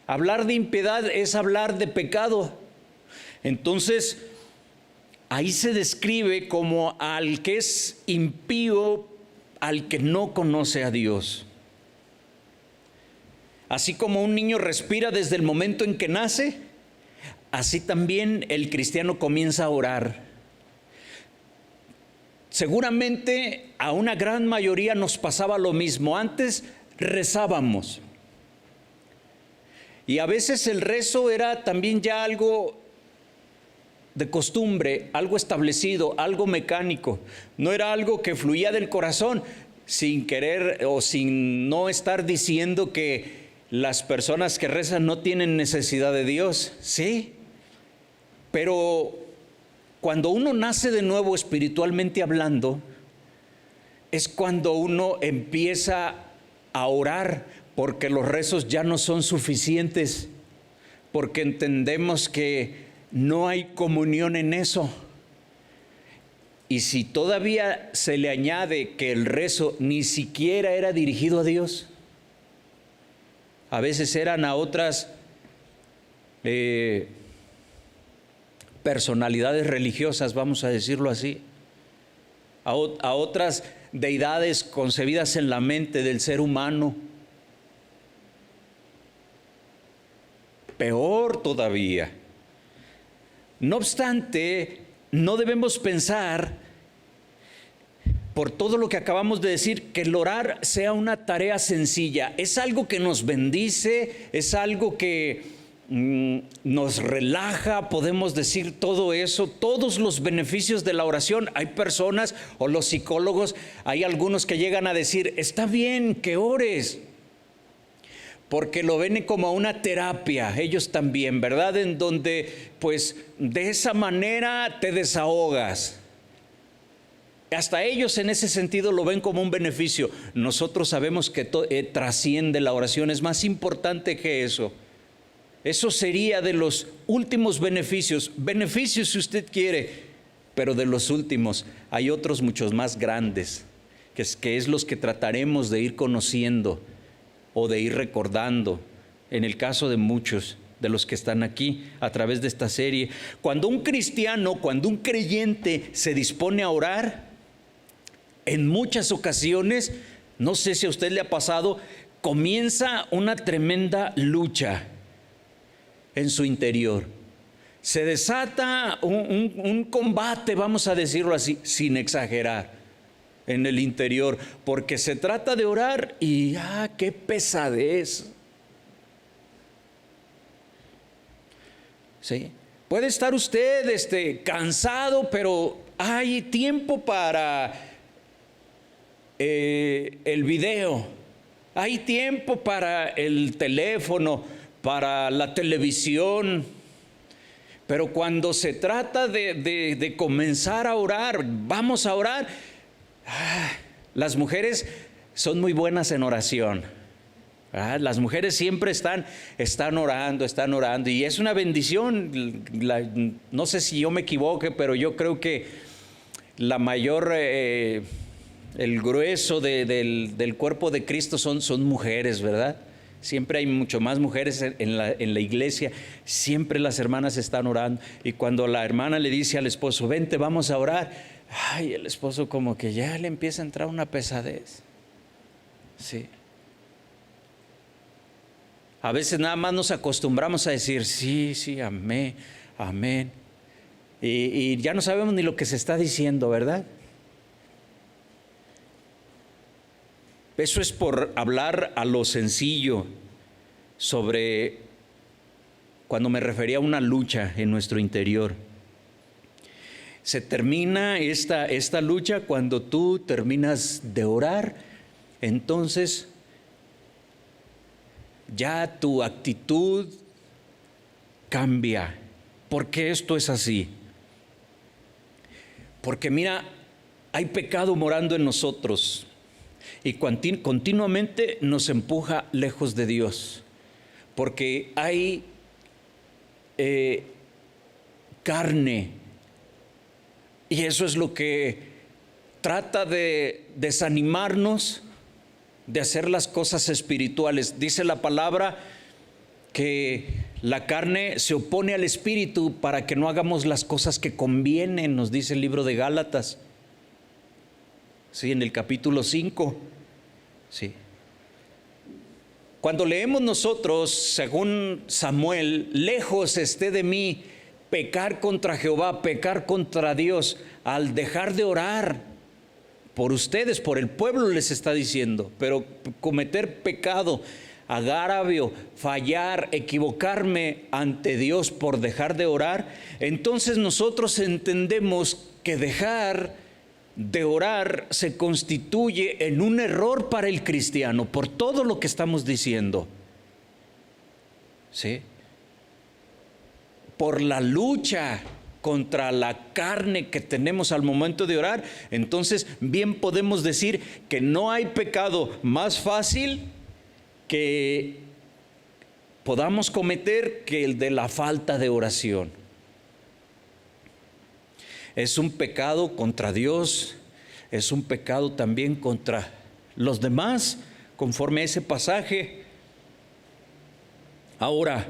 Hablar de impiedad es hablar de pecado. Entonces, ahí se describe como al que es impío, al que no conoce a Dios. Así como un niño respira desde el momento en que nace, así también el cristiano comienza a orar. Seguramente a una gran mayoría nos pasaba lo mismo. Antes rezábamos. Y a veces el rezo era también ya algo de costumbre, algo establecido, algo mecánico. No era algo que fluía del corazón sin querer o sin no estar diciendo que las personas que rezan no tienen necesidad de Dios. Sí, pero cuando uno nace de nuevo espiritualmente hablando, es cuando uno empieza a orar, porque los rezos ya no son suficientes, porque entendemos que no hay comunión en eso. Y si todavía se le añade que el rezo ni siquiera era dirigido a Dios, a veces eran a otras personalidades religiosas, vamos a decirlo así, a otras deidades concebidas en la mente del ser humano. Peor todavía. No obstante, no debemos pensar, por todo lo que acabamos de decir, que el orar sea una tarea sencilla. Es algo que nos bendice, es algo que nos relaja, podemos decir todo eso, todos los beneficios de la oración. Hay personas, o los psicólogos, hay algunos que llegan a decir, está bien que ores, porque lo ven como una terapia, ellos también, ¿verdad? En donde, pues, de esa manera te desahogas. Hasta ellos en ese sentido lo ven como un beneficio. Nosotros sabemos que trasciende la oración, es más importante que eso. Eso sería de los últimos beneficios si usted quiere, pero de los últimos. Hay otros muchos más grandes, que es los que trataremos de ir conociendo o de ir recordando, en el caso de muchos de los que están aquí a través de esta serie. Cuando un cristiano, cuando un creyente se dispone a orar, en muchas ocasiones, no sé si a usted le ha pasado, comienza una tremenda lucha en su interior. Se desata un combate, vamos a decirlo así, sin exagerar, en el interior, porque se trata de orar y qué pesadez. ¿Sí? Puede estar usted cansado, pero hay tiempo para el video, hay tiempo para el teléfono, para la televisión. Pero cuando se trata de comenzar a orar, vamos a orar. Las mujeres son muy buenas en oración. Las mujeres siempre están orando, y es una bendición. No sé si yo me equivoque, pero yo creo que la mayor, el grueso del cuerpo de Cristo son mujeres, ¿verdad? Siempre hay mucho más mujeres en la iglesia, siempre las hermanas están orando. Y cuando la hermana le dice al esposo, vente, vamos a orar, el esposo como que ya le empieza a entrar una pesadez. Sí. A veces nada más nos acostumbramos a decir, sí, amén, amén. Y ya no sabemos ni lo que se está diciendo, ¿verdad? Eso es por hablar a lo sencillo sobre cuando me refería a una lucha en nuestro interior. Se termina esta lucha cuando tú terminas de orar, entonces ya tu actitud cambia. ¿Por qué esto es así? Porque mira, hay pecado morando en nosotros y continuamente nos empuja lejos de Dios, porque hay carne, y eso es lo que trata de desanimarnos de hacer las cosas espirituales. Dice la palabra que la carne se opone al espíritu para que no hagamos las cosas que convienen, nos dice el libro de Gálatas. Sí, en el capítulo 5. Sí. Cuando leemos nosotros, según Samuel, lejos esté de mí pecar contra Jehová, pecar contra Dios, al dejar de orar por ustedes, por el pueblo les está diciendo, pero cometer pecado, agravio, fallar, equivocarme ante Dios por dejar de orar, entonces nosotros entendemos que dejar de orar se constituye en un error para el cristiano, por todo lo que estamos diciendo. ¿Sí? Por la lucha contra la carne que tenemos al momento de orar, entonces bien podemos decir que no hay pecado más fácil que podamos cometer que el de la falta de oración. es un pecado contra Dios, es un pecado también contra los demás, conforme a ese pasaje. Ahora,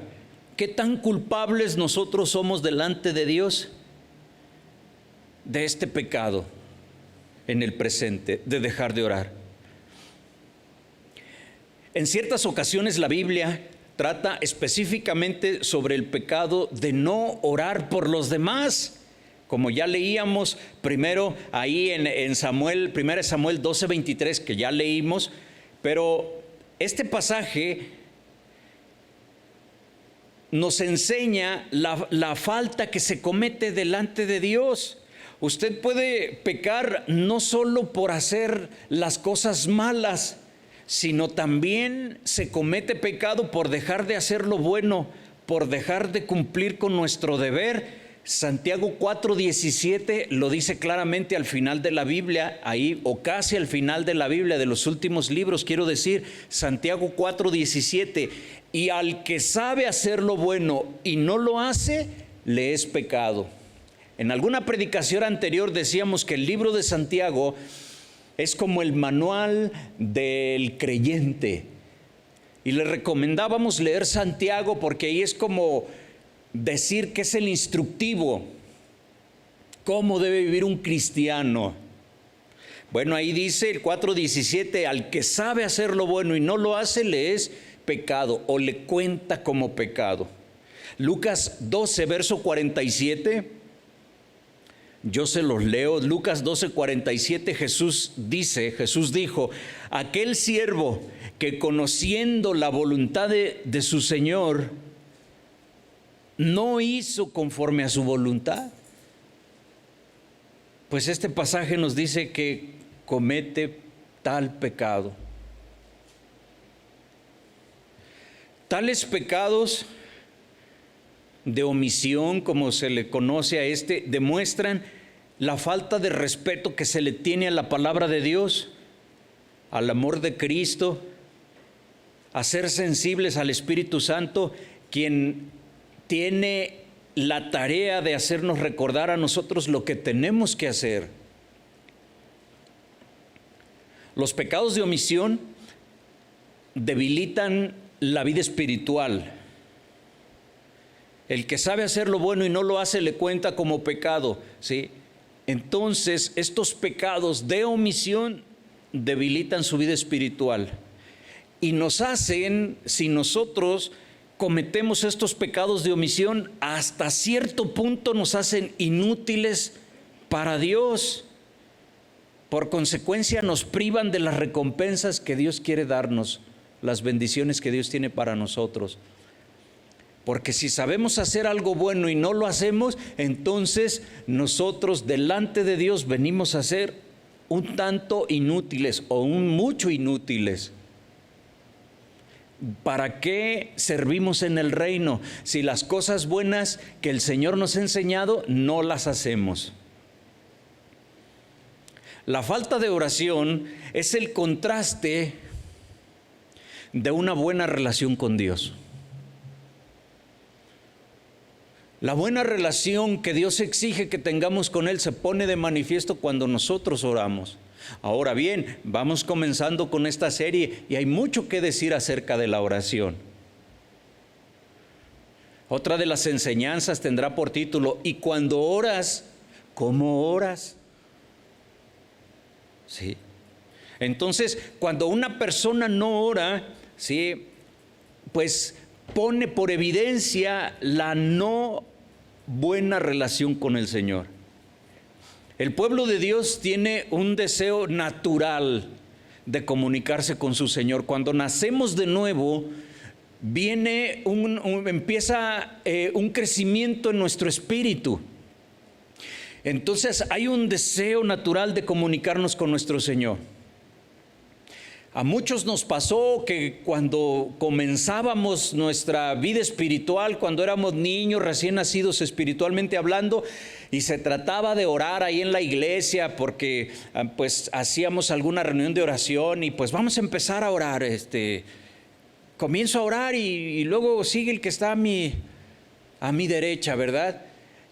¿qué tan culpables nosotros somos delante de Dios de este pecado en el presente, de dejar de orar? En ciertas ocasiones la Biblia trata específicamente sobre el pecado de no orar por los demás, como ya leíamos primero ahí en Samuel, 1 Samuel 12:23, que ya leímos, pero este pasaje nos enseña la falta que se comete delante de Dios. Usted puede pecar no solo por hacer las cosas malas, sino también se comete pecado por dejar de hacer lo bueno, por dejar de cumplir con nuestro deber. Santiago 4:17 lo dice claramente al final de la Biblia, ahí o casi al final de la Biblia, de los últimos libros, quiero decir, Santiago 4:17, y al que sabe hacer lo bueno y no lo hace, le es pecado. En alguna predicación anterior decíamos que el libro de Santiago es como el manual del creyente, y le recomendábamos leer Santiago porque ahí es como decir que es el instructivo, cómo debe vivir un cristiano. Bueno, ahí dice el 4:17, al que sabe hacer lo bueno y no lo hace, le es pecado o le cuenta como pecado. Lucas 12, verso 47, yo se los leo. Lucas 12:47, Jesús dijo, aquel siervo que conociendo la voluntad de su Señor, no hizo conforme a su voluntad. Pues este pasaje nos dice que comete tal pecado. Tales pecados de omisión, como se le conoce a este, demuestran la falta de respeto que se le tiene a la palabra de Dios, al amor de Cristo, a ser sensibles al Espíritu Santo, quien tiene la tarea de hacernos recordar a nosotros lo que tenemos que hacer. Los pecados de omisión debilitan la vida espiritual. El que sabe hacer lo bueno y no lo hace le cuenta como pecado, ¿sí? Entonces, estos pecados de omisión debilitan su vida espiritual y nos hacen, si nosotros cometemos estos pecados de omisión, hasta cierto punto nos hacen inútiles para Dios. Por consecuencia, nos privan de las recompensas que Dios quiere darnos, las bendiciones que Dios tiene para nosotros. Porque si sabemos hacer algo bueno y no lo hacemos, entonces nosotros delante de Dios venimos a ser un tanto inútiles o un mucho inútiles. ¿Para qué servimos en el reino si las cosas buenas que el Señor nos ha enseñado no las hacemos? La falta de oración es el contraste de una buena relación con Dios. La buena relación que Dios exige que tengamos con Él se pone de manifiesto cuando nosotros oramos. Ahora bien, vamos comenzando con esta serie y hay mucho que decir acerca de la oración. Otra de las enseñanzas tendrá por título, ¿y cuando oras, cómo oras? Sí. Entonces, cuando una persona no ora, sí, pues pone por evidencia la no buena relación con el Señor. El pueblo de Dios tiene un deseo natural de comunicarse con su Señor. Cuando nacemos de nuevo, empieza un crecimiento en nuestro espíritu. Entonces hay un deseo natural de comunicarnos con nuestro Señor. A muchos nos pasó que cuando comenzábamos nuestra vida espiritual, cuando éramos niños recién nacidos espiritualmente hablando, y se trataba de orar ahí en la iglesia porque pues hacíamos alguna reunión de oración y pues vamos a empezar a orar, comienzo a orar y luego sigue el que está a mi derecha, ¿verdad?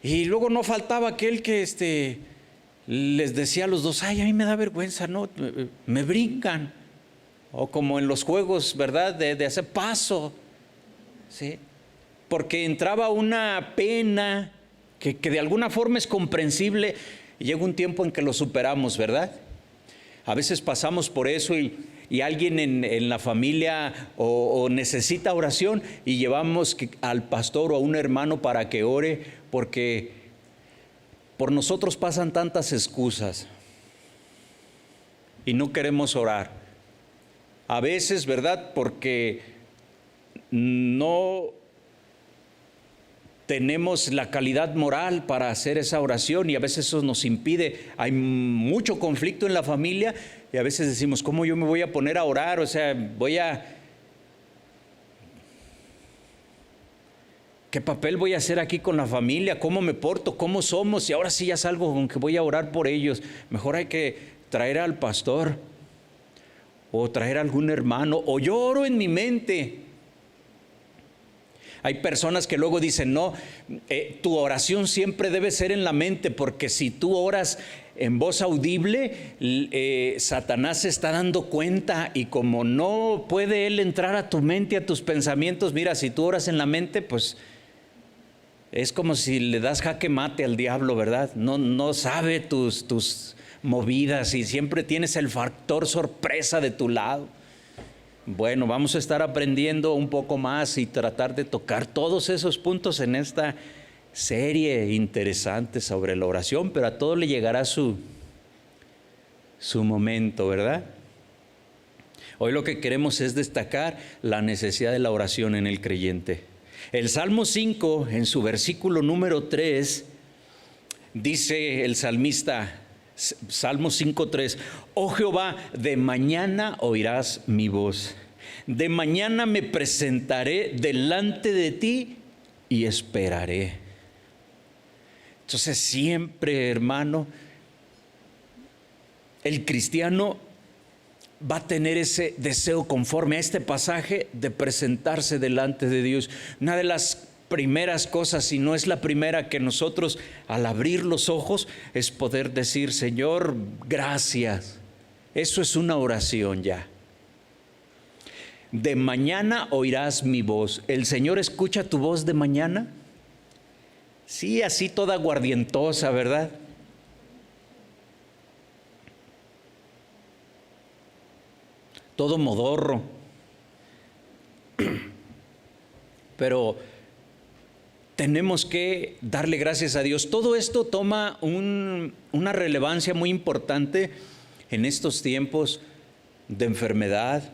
Y luego no faltaba aquel que les decía a los dos, ay, a mí me da vergüenza, no, me brincan. O como en los juegos, ¿verdad? De hacer paso, ¿sí? Porque entraba una pena que de alguna forma es comprensible, y llega un tiempo en que lo superamos, ¿verdad? A veces pasamos por eso y alguien en la familia o necesita oración y llevamos al pastor o a un hermano para que ore, porque por nosotros pasan tantas excusas y no queremos orar. A veces, ¿verdad? Porque no tenemos la calidad moral para hacer esa oración y a veces eso nos impide. Hay mucho conflicto en la familia y a veces decimos, ¿cómo yo me voy a poner a orar? O sea, ¿qué papel voy a hacer aquí con la familia? ¿Cómo me porto? ¿Cómo somos? Y ahora sí ya salgo con que voy a orar por ellos. Mejor hay que traer al pastor o traer a algún hermano, o yo oro en mi mente. Hay personas que luego dicen, no, tu oración siempre debe ser en la mente, porque si tú oras en voz audible, Satanás se está dando cuenta, y como no puede él entrar a tu mente, a tus pensamientos, mira, si tú oras en la mente, pues es como si le das jaque mate al diablo, ¿verdad? No sabe tus movidas y siempre tienes el factor sorpresa de tu lado. Bueno, vamos a estar aprendiendo un poco más y tratar de tocar todos esos puntos en esta serie interesante sobre la oración, pero a todo le llegará su momento, ¿verdad? Hoy lo que queremos es destacar la necesidad de la oración en el creyente. El Salmo 5, en su versículo número 3, dice el salmista, Salmo 5:3, oh Jehová, de mañana oirás mi voz, de mañana me presentaré delante de ti y esperaré. Entonces siempre, hermano, el cristiano va a tener ese deseo conforme a este pasaje de presentarse delante de Dios. Una de las primeras cosas, si no es la primera, que nosotros al abrir los ojos es poder decir, Señor, gracias. Eso es una oración ya. De mañana oirás mi voz. ¿El Señor escucha tu voz de mañana? Sí, así toda aguardientosa, ¿verdad? Todo modorro. Pero tenemos que darle gracias a Dios. Todo esto toma una relevancia muy importante en estos tiempos de enfermedad,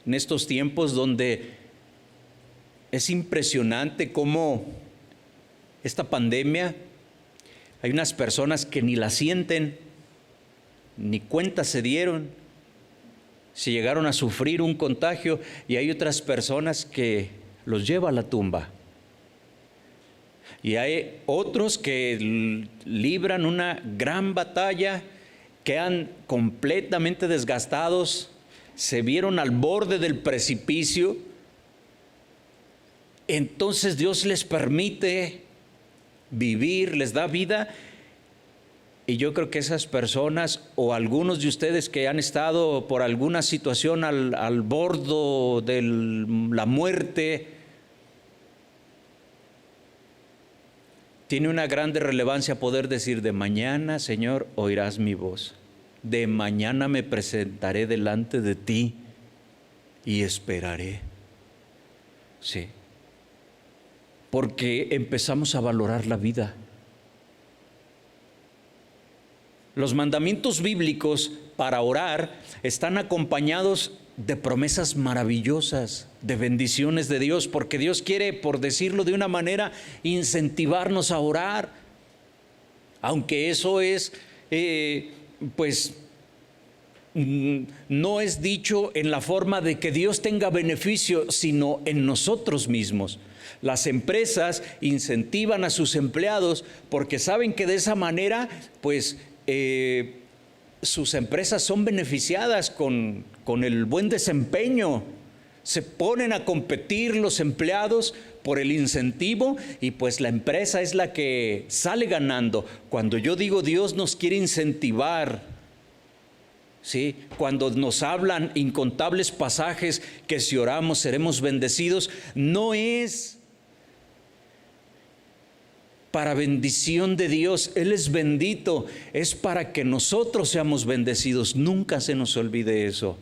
en estos tiempos donde es impresionante cómo esta pandemia, hay unas personas que ni la sienten, ni cuenta se dieron, si llegaron a sufrir un contagio, y hay otras personas que los lleva a la tumba. Y hay otros que libran una gran batalla, quedan completamente desgastados, se vieron al borde del precipicio. Entonces Dios les permite vivir, les da vida. Y yo creo que esas personas, o algunos de ustedes que han estado por alguna situación al borde de la muerte, tiene una grande relevancia poder decir, de mañana, Señor, oirás mi voz. De mañana me presentaré delante de ti y esperaré. Sí. Porque empezamos a valorar la vida. Los mandamientos bíblicos para orar están acompañados de promesas maravillosas, de bendiciones de Dios, porque Dios quiere, por decirlo de una manera, incentivarnos a orar. Aunque eso es, no es dicho en la forma de que Dios tenga beneficio, sino en nosotros mismos. Las empresas incentivan a sus empleados porque saben que de esa manera, sus empresas son beneficiadas con el buen desempeño. Se ponen a competir los empleados por el incentivo y pues la empresa es la que sale ganando. Cuando yo digo Dios nos quiere incentivar, ¿sí? Cuando nos hablan incontables pasajes que si oramos seremos bendecidos, no es para bendición de Dios. Él es bendito, es para que nosotros seamos bendecidos. Nunca se nos olvide eso.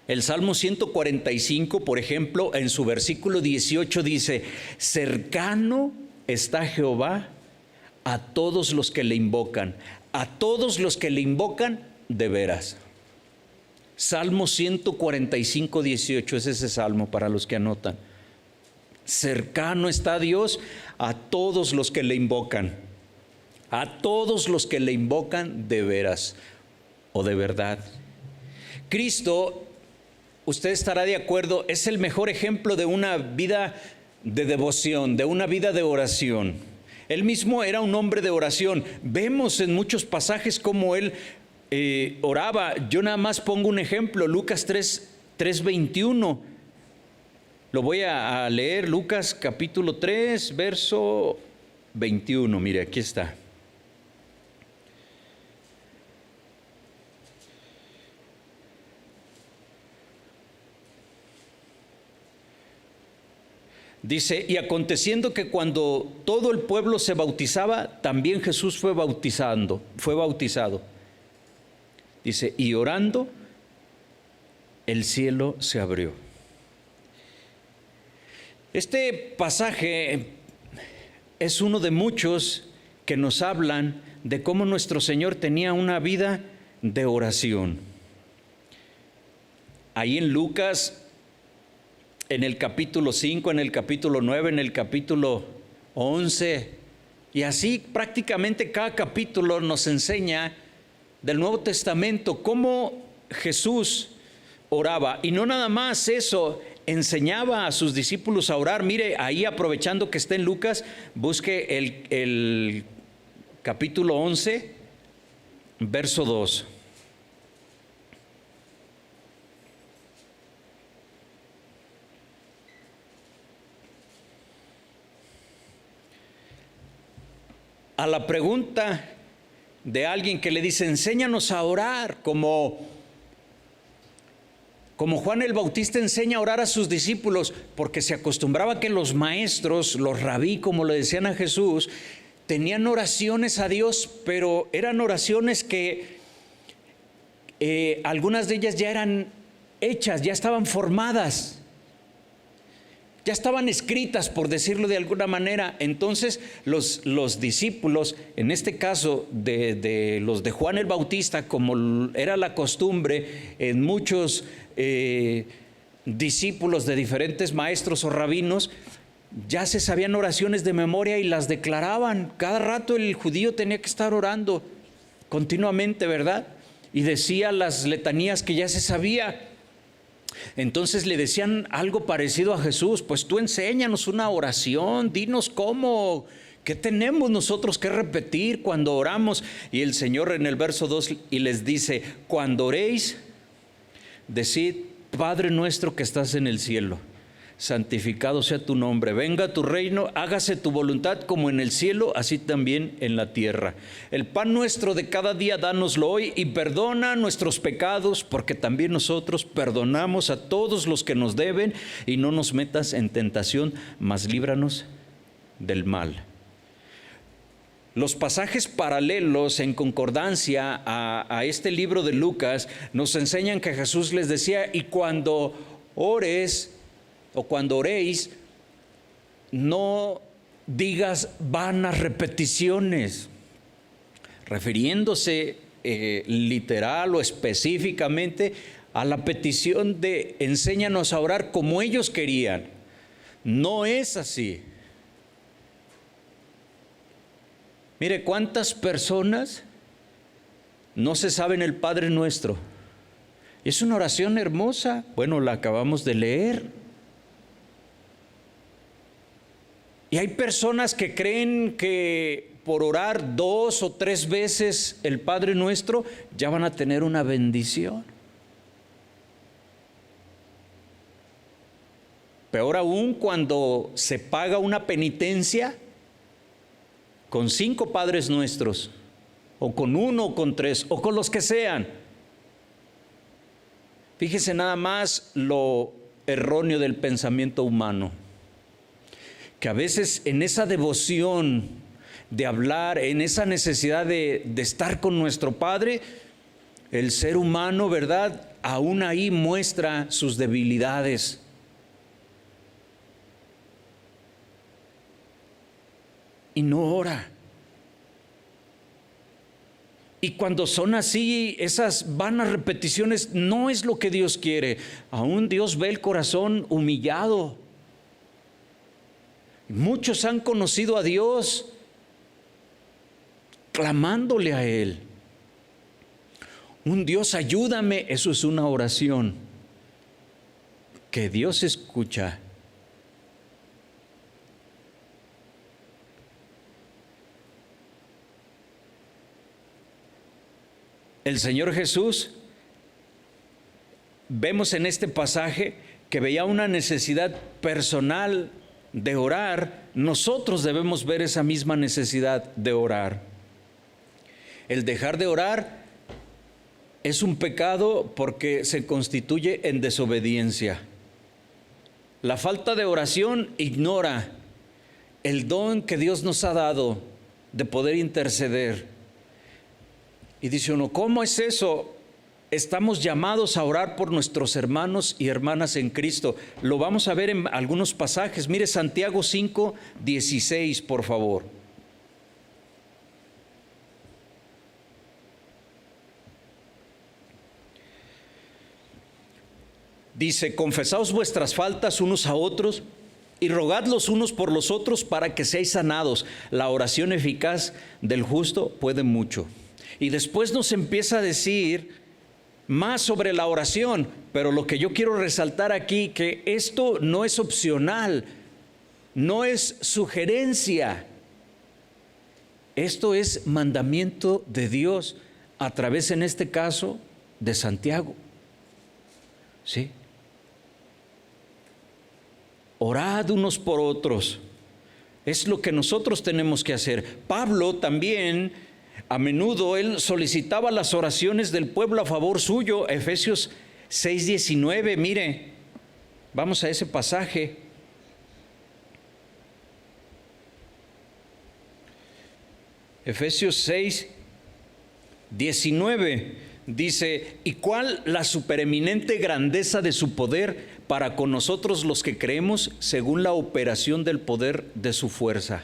El Salmo 145, por ejemplo, en su versículo 18 dice: cercano está Jehová a todos los que le invocan, a todos los que le invocan de veras. Salmo 145, 18 es ese salmo para los que anotan. Cercano está Dios a todos los que le invocan, a todos los que le invocan de veras o de verdad. Cristo, usted estará de acuerdo, es el mejor ejemplo de una vida de devoción, de una vida de oración. Él mismo era un hombre de oración. Vemos en muchos pasajes cómo él oraba. Yo nada más pongo un ejemplo, Lucas 3:21. Lo voy a leer, Lucas capítulo 3, verso 21. Mire, aquí está. Dice: y aconteciendo que cuando todo el pueblo se bautizaba, también Jesús fue bautizado. Dice: y orando, el cielo se abrió. Este pasaje es uno de muchos que nos hablan de cómo nuestro Señor tenía una vida de oración. Ahí en Lucas, en el capítulo 5, en el capítulo 9, en el capítulo 11, y así prácticamente cada capítulo nos enseña del Nuevo Testamento cómo Jesús oraba. Y no nada más eso, enseñaba a sus discípulos a orar. Mire, ahí, aprovechando que está en Lucas, busque el capítulo 11, verso 2. A la pregunta de alguien que le dice: enséñanos a orar, como Juan el Bautista enseña a orar a sus discípulos, porque se acostumbraba que los maestros, los rabí, como le decían a Jesús, tenían oraciones a Dios, pero eran oraciones que algunas de ellas ya eran hechas, ya estaban formadas, ya estaban escritas, por decirlo de alguna manera. Entonces los discípulos, en este caso de los de Juan el Bautista, como era la costumbre en muchos discípulos de diferentes maestros o rabinos, ya se sabían oraciones de memoria y las declaraban. Cada rato el judío tenía que estar orando continuamente, ¿verdad? Y decía las letanías que ya se sabía. Entonces le decían algo parecido a Jesús: pues tú enséñanos una oración, dinos cómo, qué tenemos nosotros que repetir cuando oramos. Y el Señor en el verso 2 y les dice: cuando oréis, decid: Padre nuestro que estás en el cielo, santificado sea tu nombre, venga tu reino, hágase tu voluntad como en el cielo, así también en la tierra. El pan nuestro de cada día dánoslo hoy, y perdona nuestros pecados, porque también nosotros perdonamos a todos los que nos deben, y no nos metas en tentación, mas líbranos del mal. Los pasajes paralelos en concordancia a este libro de Lucas nos enseñan que Jesús les decía: y cuando ores o cuando oréis, no digas vanas repeticiones, refiriéndose literal o específicamente a la petición de enséñanos a orar como ellos querían. No es así. Mire, ¿cuántas personas no se saben el Padre Nuestro? Es una oración hermosa. Bueno, la acabamos de leer. Y hay personas que creen que por orar 2 o 3 veces el Padre Nuestro ya van a tener una bendición. Peor aún cuando se paga una penitencia con 5 Padres Nuestros, o con 1 o con 3, o con los que sean. Fíjese nada más lo erróneo del pensamiento humano, que a veces en esa devoción de hablar, en esa necesidad de estar con nuestro Padre, el ser humano, ¿verdad?, aún ahí muestra sus debilidades. Y no ora. Y cuando son así, esas vanas repeticiones, no es lo que Dios quiere. Aún Dios ve el corazón humillado. Muchos han conocido a Dios clamándole a Él. Un Dios, ayúdame, eso es una oración que Dios escucha. El Señor Jesús, vemos en este pasaje que veía una necesidad personal de orar. Nosotros debemos ver esa misma necesidad de orar. El dejar de orar es un pecado porque se constituye en desobediencia. La falta de oración ignora el don que Dios nos ha dado de poder interceder. Y dice uno, ¿cómo es eso? Estamos llamados a orar por nuestros hermanos y hermanas en Cristo. Lo vamos a ver en algunos pasajes. Mire Santiago 5:16, por favor. Dice, confesaos vuestras faltas unos a otros y rogad los unos por los otros para que seáis sanados. La oración eficaz del justo puede mucho. Y después nos empieza a decir más sobre la oración, pero lo que yo quiero resaltar aquí, que esto no es opcional, no es sugerencia, esto es mandamiento de Dios a través, en este caso, de Santiago. ¿Sí? Orad unos por otros, es lo que nosotros tenemos que hacer. Pablo también, a menudo él solicitaba las oraciones del pueblo a favor suyo. Efesios 6:19, mire, vamos a ese pasaje. Efesios 6:19 dice, ¿y cuál la supereminente grandeza de su poder para con nosotros los que creemos según la operación del poder de su fuerza?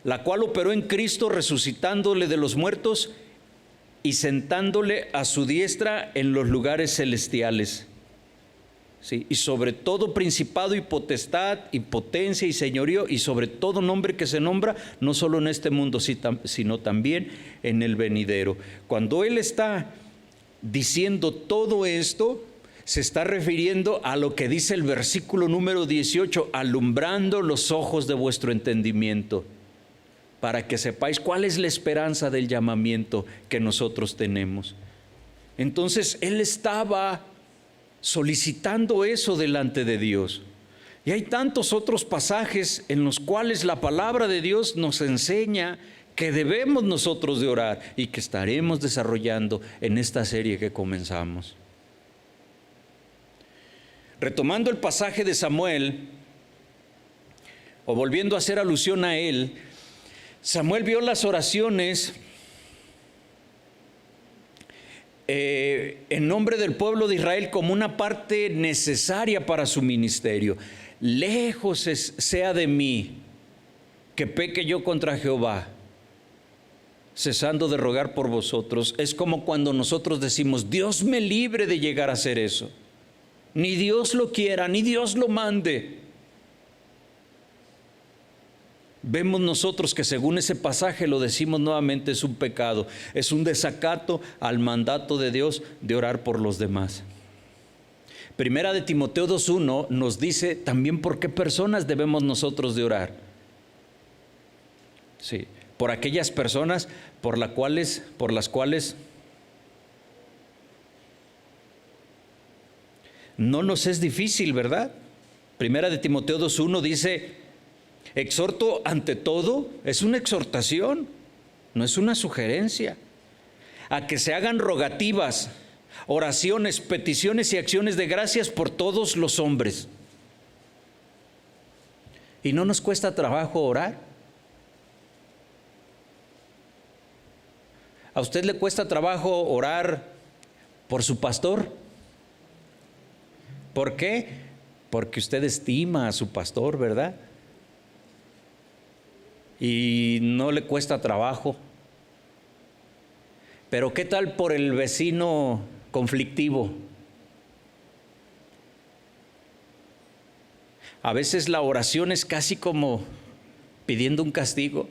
La cual operó en Cristo resucitándole de los muertos y sentándole a su diestra en los lugares celestiales. ¿Sí? Y sobre todo principado y potestad y potencia y señorío y sobre todo nombre que se nombra, no solo en este mundo, sino también en el venidero. Cuando él está diciendo todo esto, se está refiriendo a lo que dice el versículo número 18, alumbrando los ojos de vuestro entendimiento, para que sepáis cuál es la esperanza del llamamiento que nosotros tenemos. Entonces él estaba solicitando eso delante de Dios. Y hay tantos otros pasajes en los cuales la palabra de Dios nos enseña que debemos nosotros de orar y que estaremos desarrollando en esta serie que comenzamos. Retomando el pasaje de Samuel, o volviendo a hacer alusión a él, Samuel vio las oraciones en nombre del pueblo de Israel como una parte necesaria para su ministerio. Lejos sea de mí que peque yo contra Jehová, cesando de rogar por vosotros. Es como cuando nosotros decimos, Dios me libre de llegar a hacer eso. Ni Dios lo quiera, ni Dios lo mande. Vemos nosotros que según ese pasaje, lo decimos nuevamente, es un pecado, es un desacato al mandato de Dios de orar por los demás. Primera de Timoteo 2:1 nos dice también por qué personas debemos nosotros de orar. Sí, por aquellas personas por las cuales no nos es difícil, ¿verdad?, Primera de Timoteo 2:1 dice: exhorto ante todo, es una exhortación, no es una sugerencia, a que se hagan rogativas, oraciones, peticiones y acciones de gracias por todos los hombres. ¿Y no nos cuesta trabajo orar? ¿A usted le cuesta trabajo orar por su pastor? ¿Por qué? Porque usted estima a su pastor, ¿verdad? Y no le cuesta trabajo. Pero ¿qué tal por el vecino conflictivo? A veces la oración es casi como pidiendo un castigo.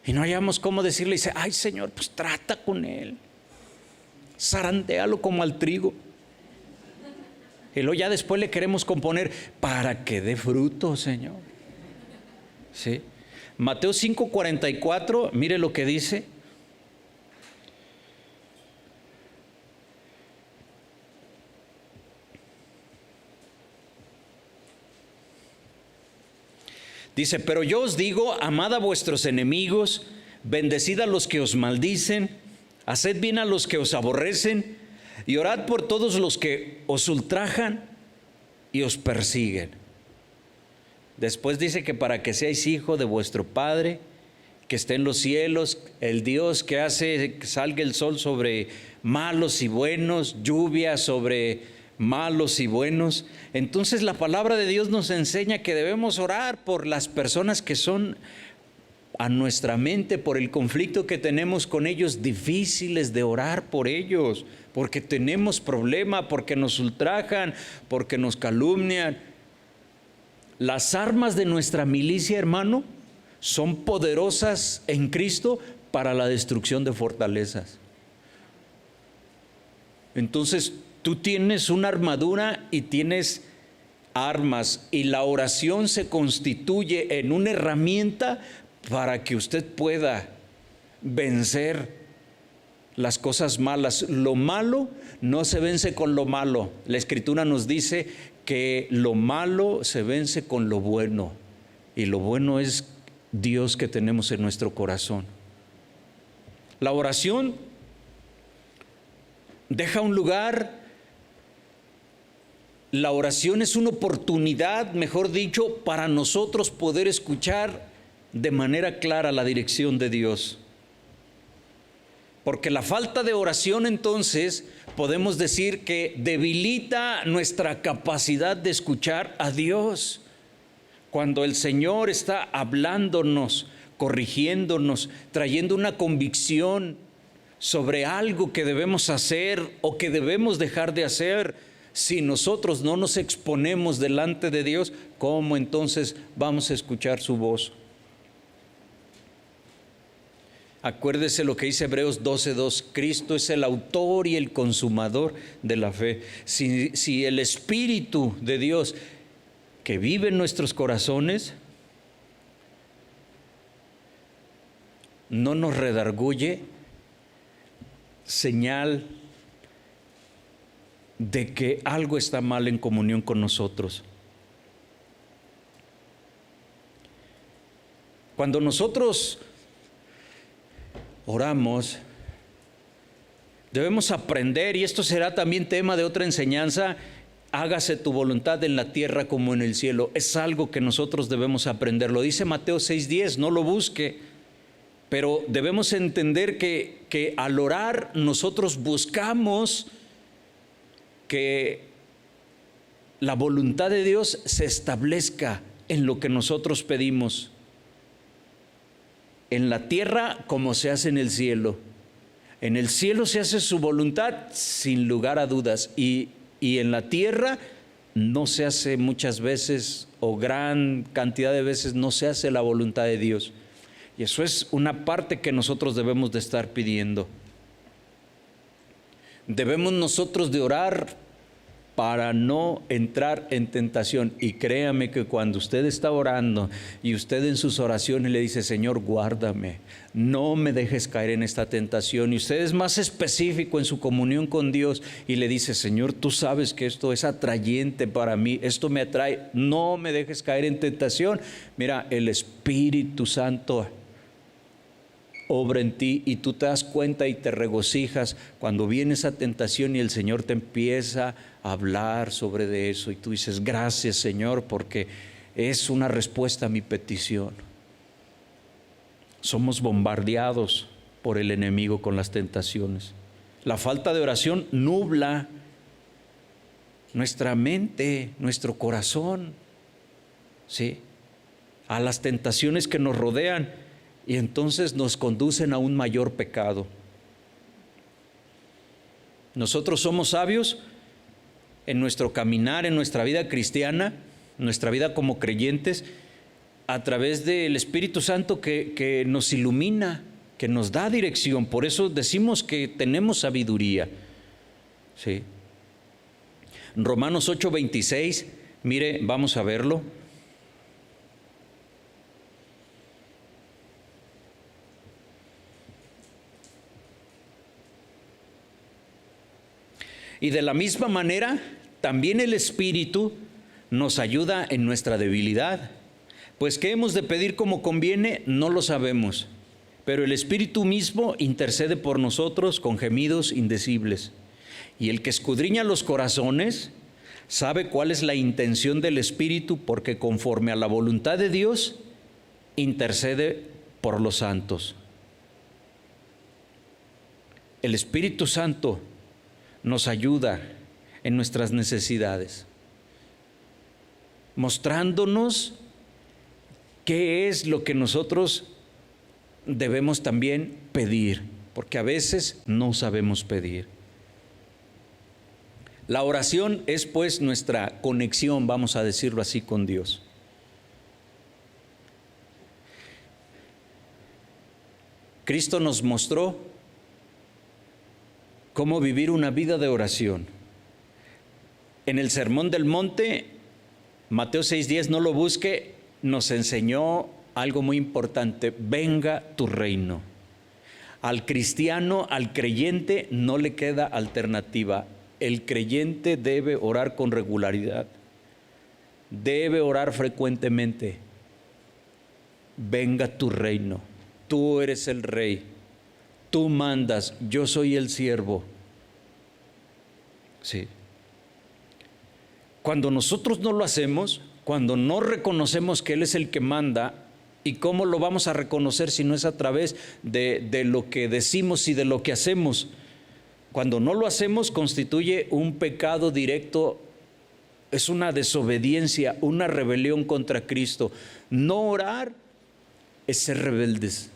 Y no hallamos cómo decirle, dice: ay, Señor, pues trata con él. Zarandealo como al trigo. Y luego ya después le queremos componer para que dé fruto, Señor. ¿Sí? Mateo 5:44, mire lo que dice. Dice: pero yo os digo, amad a vuestros enemigos, bendecid a los que os maldicen, haced bien a los que os aborrecen, y orad por todos los que os ultrajan y os persiguen. Después dice que para que seáis hijo de vuestro Padre, que esté en los cielos, el Dios que hace que salga el sol sobre malos y buenos, lluvia sobre malos y buenos. Entonces la palabra de Dios nos enseña que debemos orar por las personas que son a nuestra mente, por el conflicto que tenemos con ellos, difíciles de orar por ellos, porque tenemos problema, porque nos ultrajan, porque nos calumnian. Las armas de nuestra milicia, hermano, son poderosas en Cristo para la destrucción de fortalezas. Entonces, tú tienes una armadura y tienes armas, y la oración se constituye en una herramienta para que usted pueda vencer las cosas malas. Lo malo no se vence con lo malo. La Escritura nos dice que lo malo se vence con lo bueno, y lo bueno es Dios que tenemos en nuestro corazón. La oración deja un lugar. La oración es una oportunidad, mejor dicho, para nosotros poder escuchar de manera clara la dirección de Dios. Porque la falta de oración, entonces, podemos decir que debilita nuestra capacidad de escuchar a Dios. Cuando el Señor está hablándonos, corrigiéndonos, trayendo una convicción sobre algo que debemos hacer o que debemos dejar de hacer, si nosotros no nos exponemos delante de Dios, ¿cómo entonces vamos a escuchar su voz? Acuérdese lo que dice Hebreos 12:2: Cristo es el autor y el consumador de la fe. Si el Espíritu de Dios que vive en nuestros corazones no nos redarguye, señal de que algo está mal en comunión con nosotros. Cuando nosotros oramos, debemos aprender, y esto será también tema de otra enseñanza: hágase tu voluntad en la tierra como en el cielo. Es algo que nosotros debemos aprender. Lo dice Mateo 6:10, no lo busque, pero debemos entender que al orar nosotros buscamos que la voluntad de Dios se establezca en lo que nosotros pedimos, en la tierra como se hace en el cielo. En el cielo se hace su voluntad sin lugar a dudas, y en la tierra no se hace muchas veces, o gran cantidad de veces no se hace la voluntad de Dios. Y eso es una parte que nosotros debemos de estar pidiendo. Debemos nosotros de orar para no entrar en tentación. Y créame que cuando usted está orando y usted en sus oraciones le dice, Señor, guárdame, no me dejes caer en esta tentación, y usted es más específico en su comunión con Dios y le dice, Señor, tú sabes que esto es atrayente para mí, esto me atrae, no me dejes caer en tentación. Mira, el Espíritu Santo obra en ti y tú te das cuenta y te regocijas cuando viene esa tentación y el Señor te empieza a hablar sobre de eso y tú dices, gracias, Señor, porque es una respuesta a mi petición. Somos bombardeados por el enemigo con las tentaciones. La falta de oración nubla nuestra mente, nuestro corazón, ¿sí?, a las tentaciones que nos rodean, y entonces nos conducen a un mayor pecado. Nosotros somos sabios en nuestro caminar, en nuestra vida cristiana, nuestra vida como creyentes, a través del Espíritu Santo que nos ilumina, que nos da dirección. Por eso decimos que tenemos sabiduría. ¿Sí? Romanos 8:26, mire, vamos a verlo. Y de la misma manera, también el Espíritu nos ayuda en nuestra debilidad. Pues ¿qué hemos de pedir como conviene? No lo sabemos. Pero el Espíritu mismo intercede por nosotros con gemidos indecibles. Y el que escudriña los corazones sabe cuál es la intención del Espíritu, porque conforme a la voluntad de Dios, intercede por los santos. El Espíritu Santo nos ayuda en nuestras necesidades, mostrándonos qué es lo que nosotros debemos también pedir, porque a veces no sabemos pedir. La oración es pues nuestra conexión, vamos a decirlo así, con Dios. Cristo nos mostró cómo vivir una vida de oración. En el Sermón del Monte, Mateo 6:10, no lo busque, nos enseñó algo muy importante: venga tu reino. Al cristiano, al creyente, no le queda alternativa. El creyente debe orar con regularidad, debe orar frecuentemente. Venga tu reino, tú eres el rey, tú mandas, yo soy el siervo. Sí. Cuando nosotros no lo hacemos, cuando no reconocemos que Él es el que manda, ¿y cómo lo vamos a reconocer si no es a través de lo que decimos y de lo que hacemos? Cuando no lo hacemos, constituye un pecado directo, es una desobediencia, una rebelión contra Cristo. No orar es ser rebeldes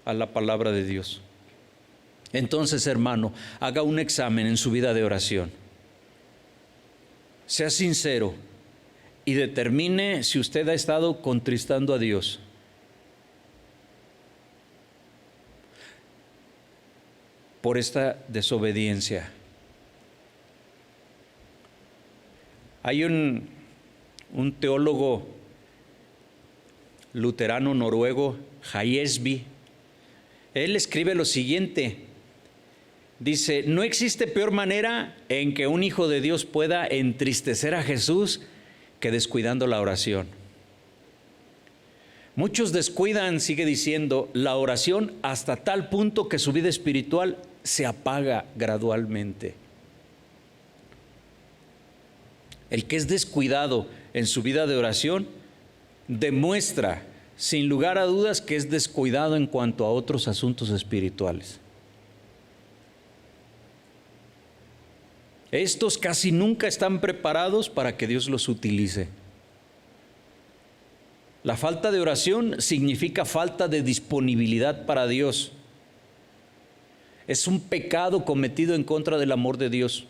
a la palabra de Dios. Entonces, hermano, haga un examen en su vida de oración. Sea sincero y determine si usted ha estado contristando a Dios. Por esta desobediencia. Hay un teólogo luterano noruego, Hayesby. Él escribe lo siguiente. Dice, no existe peor manera en que un hijo de Dios pueda entristecer a Jesús que descuidando la oración. Muchos descuidan, sigue diciendo, la oración hasta tal punto que su vida espiritual se apaga gradualmente. El que es descuidado en su vida de oración demuestra, sin lugar a dudas, que es descuidado en cuanto a otros asuntos espirituales. Estos casi nunca están preparados para que Dios los utilice. La falta de oración significa falta de disponibilidad para Dios. Es un pecado cometido en contra del amor de Dios.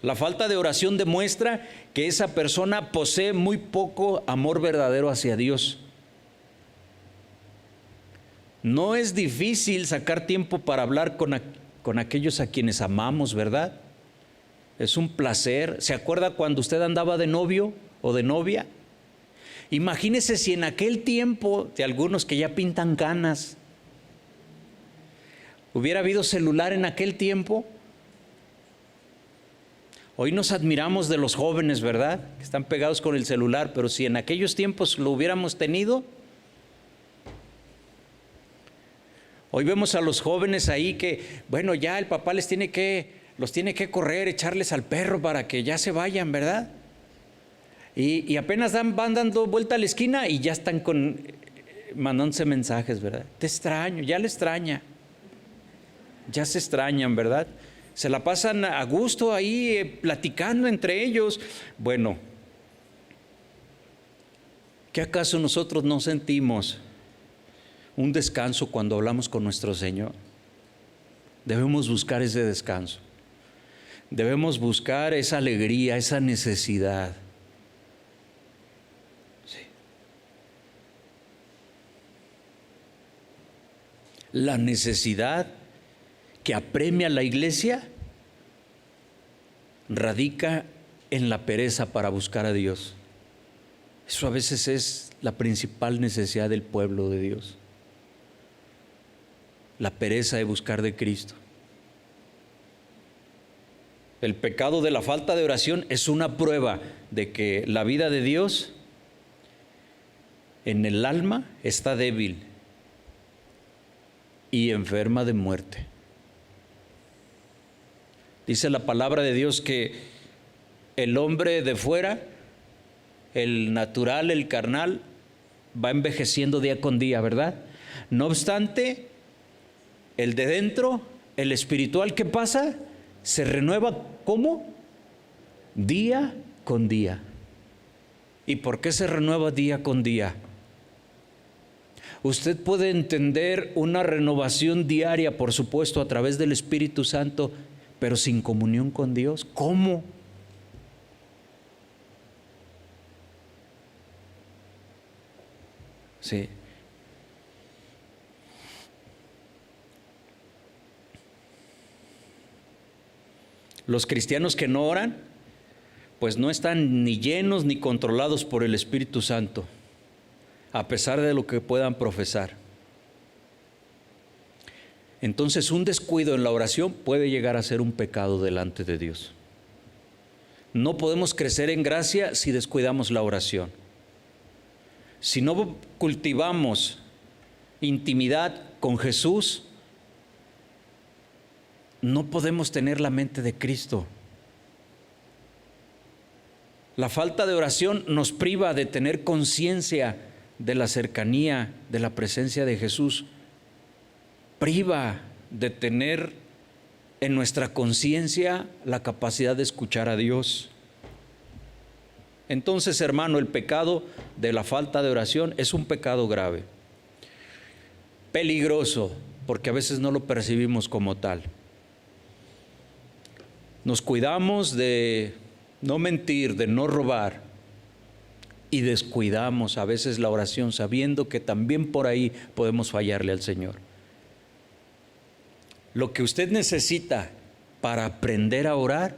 La falta de oración demuestra que esa persona posee muy poco amor verdadero hacia Dios. No es difícil sacar tiempo para hablar con aquellos a quienes amamos, ¿verdad? Es un placer. ¿Se acuerda cuando usted andaba de novio o de novia? Imagínese si en aquel tiempo, de algunos que ya pintan canas, hubiera habido celular en aquel tiempo. Hoy nos admiramos de los jóvenes, ¿verdad? Que están pegados con el celular, pero si en aquellos tiempos lo hubiéramos tenido. Hoy vemos a los jóvenes ahí que, bueno, ya el papá los tiene que correr, echarles al perro para que ya se vayan, ¿verdad? Y apenas van dando vuelta a la esquina y ya están mandándose mensajes, ¿verdad? Te extraño, ya le extraña. Ya se extrañan, ¿verdad? Se la pasan a gusto ahí platicando entre ellos. Bueno, ¿qué acaso nosotros no sentimos un descanso cuando hablamos con nuestro Señor? Debemos buscar ese descanso. Debemos buscar esa alegría, esa necesidad. Sí. La necesidad que apremia a la iglesia radica en la pereza para buscar a Dios. Eso a veces es la principal necesidad del pueblo de Dios. La pereza de buscar de Cristo. El pecado de la falta de oración es una prueba de que la vida de Dios en el alma está débil y enferma de muerte. Dice la palabra de Dios que el hombre de fuera, el natural, el carnal, va envejeciendo día con día, ¿verdad? No obstante, el de dentro, el espiritual, ¿qué pasa? Se renueva, ¿cómo? Día con día. ¿Y por qué se renueva día con día? Usted puede entender una renovación diaria, por supuesto, a través del Espíritu Santo, pero sin comunión con Dios. ¿Cómo? Sí. Los cristianos que no oran, pues no están ni llenos ni controlados por el Espíritu Santo, a pesar de lo que puedan profesar. Entonces, un descuido en la oración puede llegar a ser un pecado delante de Dios. No podemos crecer en gracia si descuidamos la oración. Si no cultivamos intimidad con Jesús, no podemos tener la mente de Cristo. La falta de oración nos priva de tener conciencia de la cercanía, de la presencia de Jesús. Priva de tener en nuestra conciencia la capacidad de escuchar a Dios. Entonces, hermano, el pecado de la falta de oración es un pecado grave, peligroso, porque a veces no lo percibimos como tal. Nos cuidamos de no mentir, de no robar, y descuidamos a veces la oración, sabiendo que también por ahí podemos fallarle al Señor. Lo que usted necesita para aprender a orar,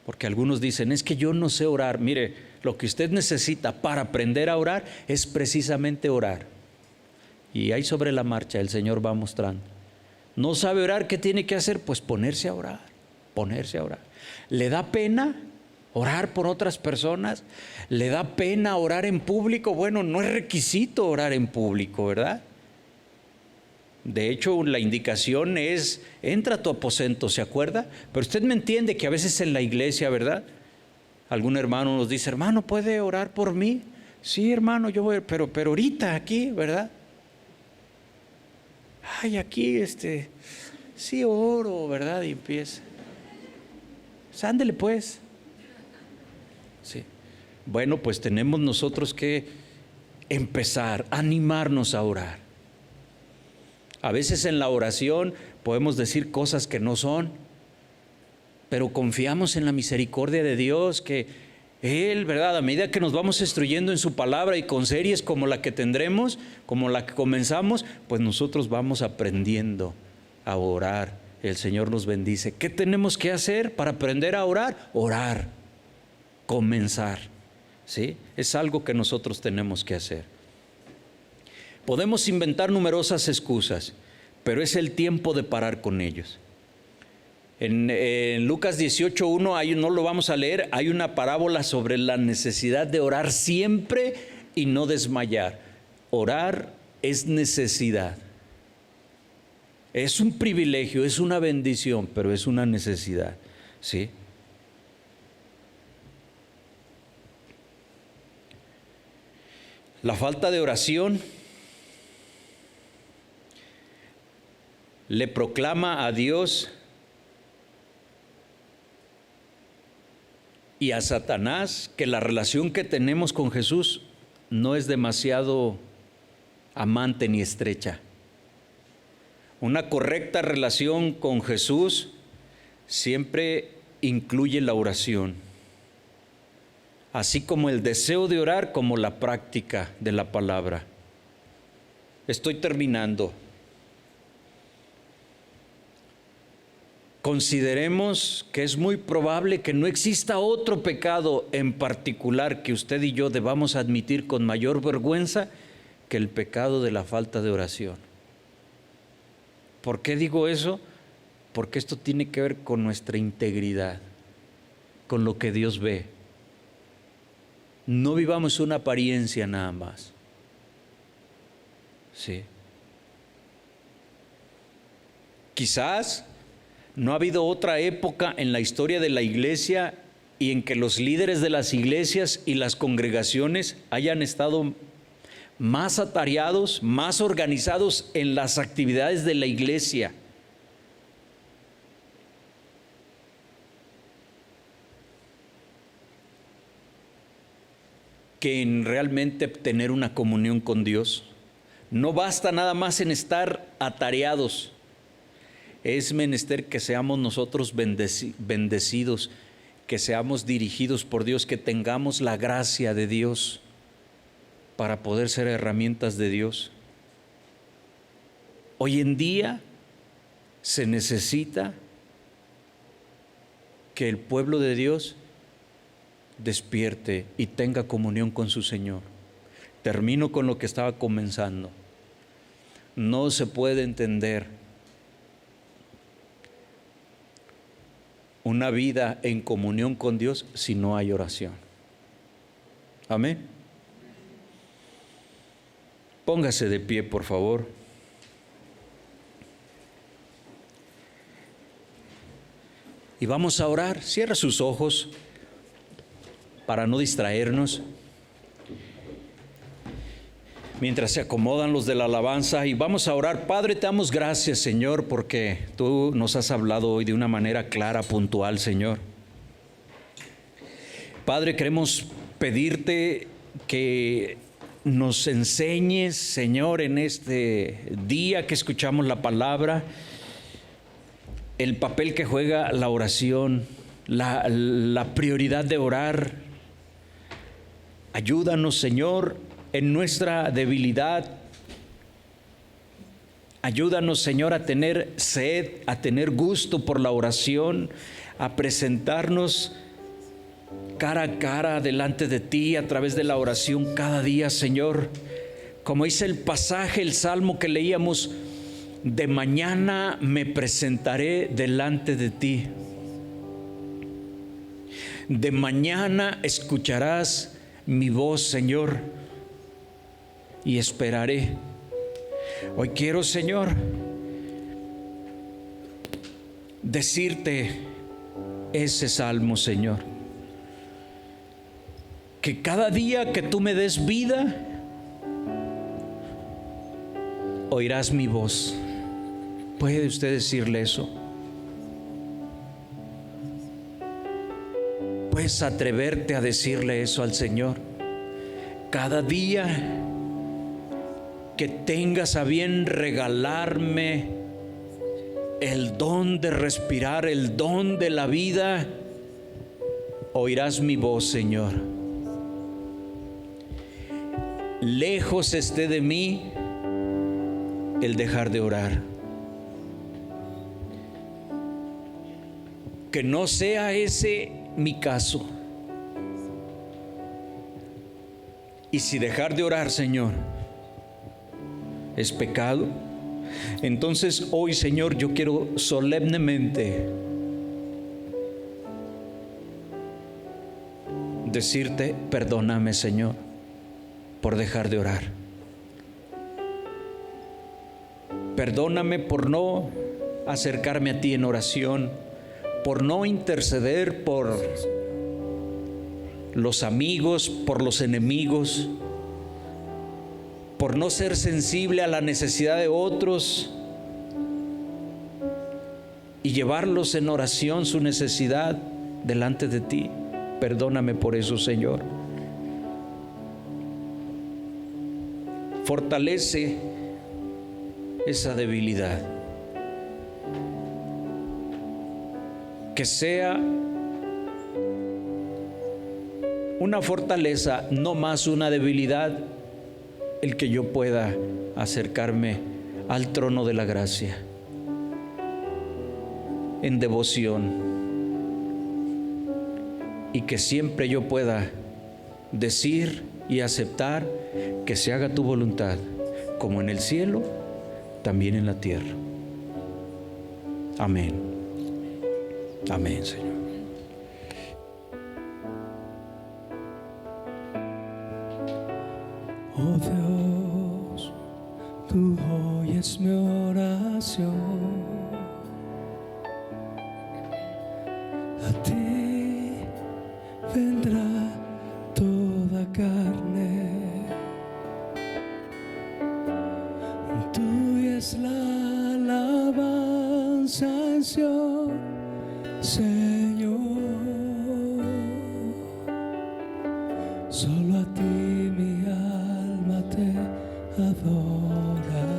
porque algunos dicen, es que yo no sé orar. Mire, lo que usted necesita para aprender a orar es precisamente orar. Y ahí sobre la marcha el Señor va mostrando. ¿No sabe orar? ¿Qué tiene que hacer? Pues ponerse a orar, ponerse a orar. ¿Le da pena orar por otras personas? ¿Le da pena orar en público? Bueno, no es requisito orar en público, ¿verdad? De hecho, la indicación es, entra a tu aposento, ¿se acuerda? Pero usted me entiende que a veces en la iglesia, ¿verdad? Algún hermano nos dice, hermano, ¿puede orar por mí? Sí, hermano, yo voy, pero ahorita aquí, ¿verdad? Ay, aquí, sí oro, ¿verdad? Y empieza. Ándele pues. Sí. Bueno, pues tenemos nosotros que empezar, animarnos a orar. A veces en la oración podemos decir cosas que no son, pero confiamos en la misericordia de Dios, que Él, ¿verdad? A medida que nos vamos instruyendo en su palabra y con series como la que tendremos, como la que comenzamos, pues nosotros vamos aprendiendo a orar el Señor nos bendice. ¿Qué tenemos que hacer para aprender a orar? Orar, comenzar, ¿sí? Es algo que nosotros tenemos que hacer. Podemos inventar numerosas excusas, pero es el tiempo de parar con ellos. En Lucas 18:1, no lo vamos a leer, hay una parábola sobre la necesidad de orar siempre y no desmayar. Orar es necesidad. Es un privilegio, es una bendición, pero es una necesidad, ¿sí? La falta de oración le proclama a Dios y a Satanás que la relación que tenemos con Jesús no es demasiado amante ni estrecha. Una correcta relación con Jesús siempre incluye la oración, así como el deseo de orar como la práctica de la palabra. Estoy terminando. Consideremos que es muy probable que no exista otro pecado en particular que usted y yo debamos admitir con mayor vergüenza que el pecado de la falta de oración. ¿Por qué digo eso? Porque esto tiene que ver con nuestra integridad, con lo que Dios ve. No vivamos una apariencia nada más. Sí. Quizás no ha habido otra época en la historia de la iglesia y en que los líderes de las iglesias y las congregaciones hayan estado más atareados, más organizados en las actividades de la iglesia. Que en realmente tener una comunión con Dios. No basta nada más en estar atareados. Es menester que seamos nosotros bendecidos, que seamos dirigidos por Dios, que tengamos la gracia de Dios para poder ser herramientas de Dios. Hoy en día se necesita que el pueblo de Dios despierte y tenga comunión con su Señor. Termino con lo que estaba comenzando. No se puede entender una vida en comunión con Dios si no hay oración. Amén. Póngase de pie, por favor. Y vamos a orar. Cierra sus ojos para no distraernos. Mientras se acomodan los de la alabanza, y vamos a orar. Padre, te damos gracias, Señor, porque tú nos has hablado hoy de una manera clara, puntual, Señor. Padre, queremos pedirte que nos enseñes, Señor, en este día que escuchamos la palabra, el papel que juega la oración, la prioridad de orar. Ayúdanos, Señor, en nuestra debilidad. Ayúdanos, Señor, a tener sed, a tener gusto por la oración, a presentarnos cara a cara delante de ti a través de la oración cada día, Señor. Como dice el pasaje, el salmo que leíamos, de mañana me presentaré delante de ti. De mañana escucharás mi voz, Señor, y esperaré. Hoy quiero, Señor, decirte ese salmo, Señor, que cada día que tú me des vida, oirás mi voz. ¿Puede usted decirle eso? ¿Puedes atreverte a decirle eso al Señor? Cada día que tengas a bien regalarme el don de respirar, el don de la vida, oirás mi voz, Señor. Lejos esté de mí el dejar de orar. Que no sea ese mi caso. Y si dejar de orar, Señor, es pecado, entonces hoy, Señor, yo quiero solemnemente decirte: perdóname, Señor, por dejar de orar. Perdóname por no acercarme a ti en oración, por no interceder por los amigos, por los enemigos, por no ser sensible a la necesidad de otros y llevarlos en oración su necesidad delante de ti. Perdóname por eso, Señor. Fortalece esa debilidad. Que sea una fortaleza, no más una debilidad, el que yo pueda acercarme al trono de la gracia en devoción, y que siempre yo pueda decir y aceptar que se haga tu voluntad, como en el cielo, también en la tierra. Amén. Amén, Señor. Oh Dios, tú oyes mi oración. A ti vendrá toda carne. Tuya es la alabanza, Señor. Solo a ti mi alma te adorará.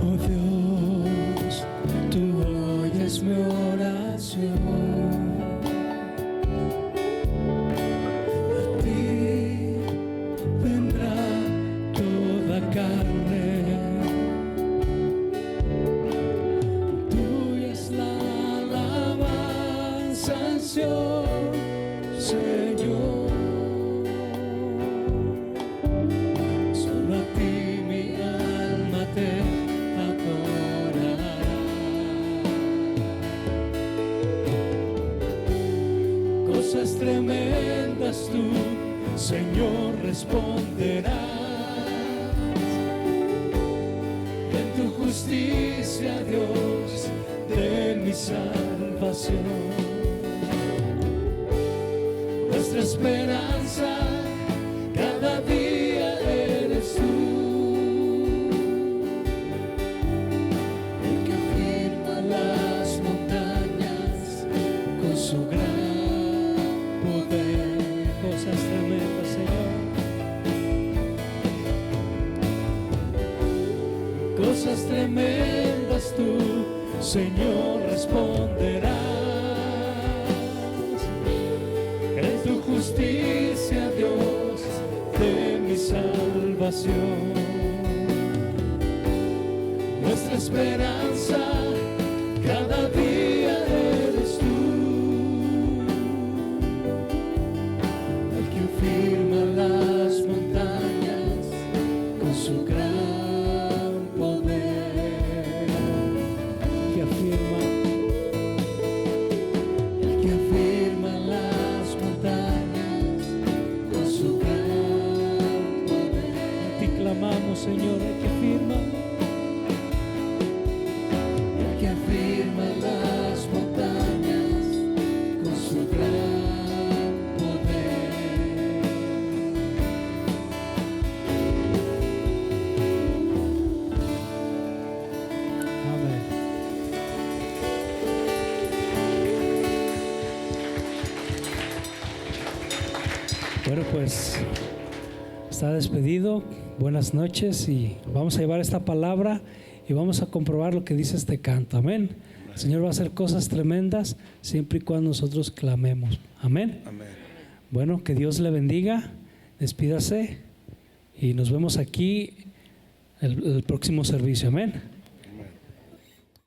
Oh Dios, tú oyes mi oración. A ti vendrá toda carne. Tuya es la alabanza, Señor. Solo a ti mi alma te adorará. Cosas tremendas tú, Señor, responderás. En tu justicia, Dios, de mi salvación. Nuestra esperanza cada día eres tú, el que afirma las montañas con su gran poder. Cosas tremendas, Señor. Cosas tremendas tú, Señor, responderás. Tu justicia, Dios, de mi salvación. Nuestra esperanza cada día eres tú, el que afirma las montañas con su gran poder. Que afirma las montañas con su gran poder. A ti clamamos, Señor, el que afirma las montañas con su gran poder. Amén. Bueno, pues está despedido. Buenas noches, y vamos a llevar esta palabra y vamos a comprobar lo que dice este canto. Amén. El Señor va a hacer cosas tremendas siempre y cuando nosotros clamemos. Amén. Amén. Bueno, que Dios le bendiga. Despídase y nos vemos aquí el próximo servicio. Amén.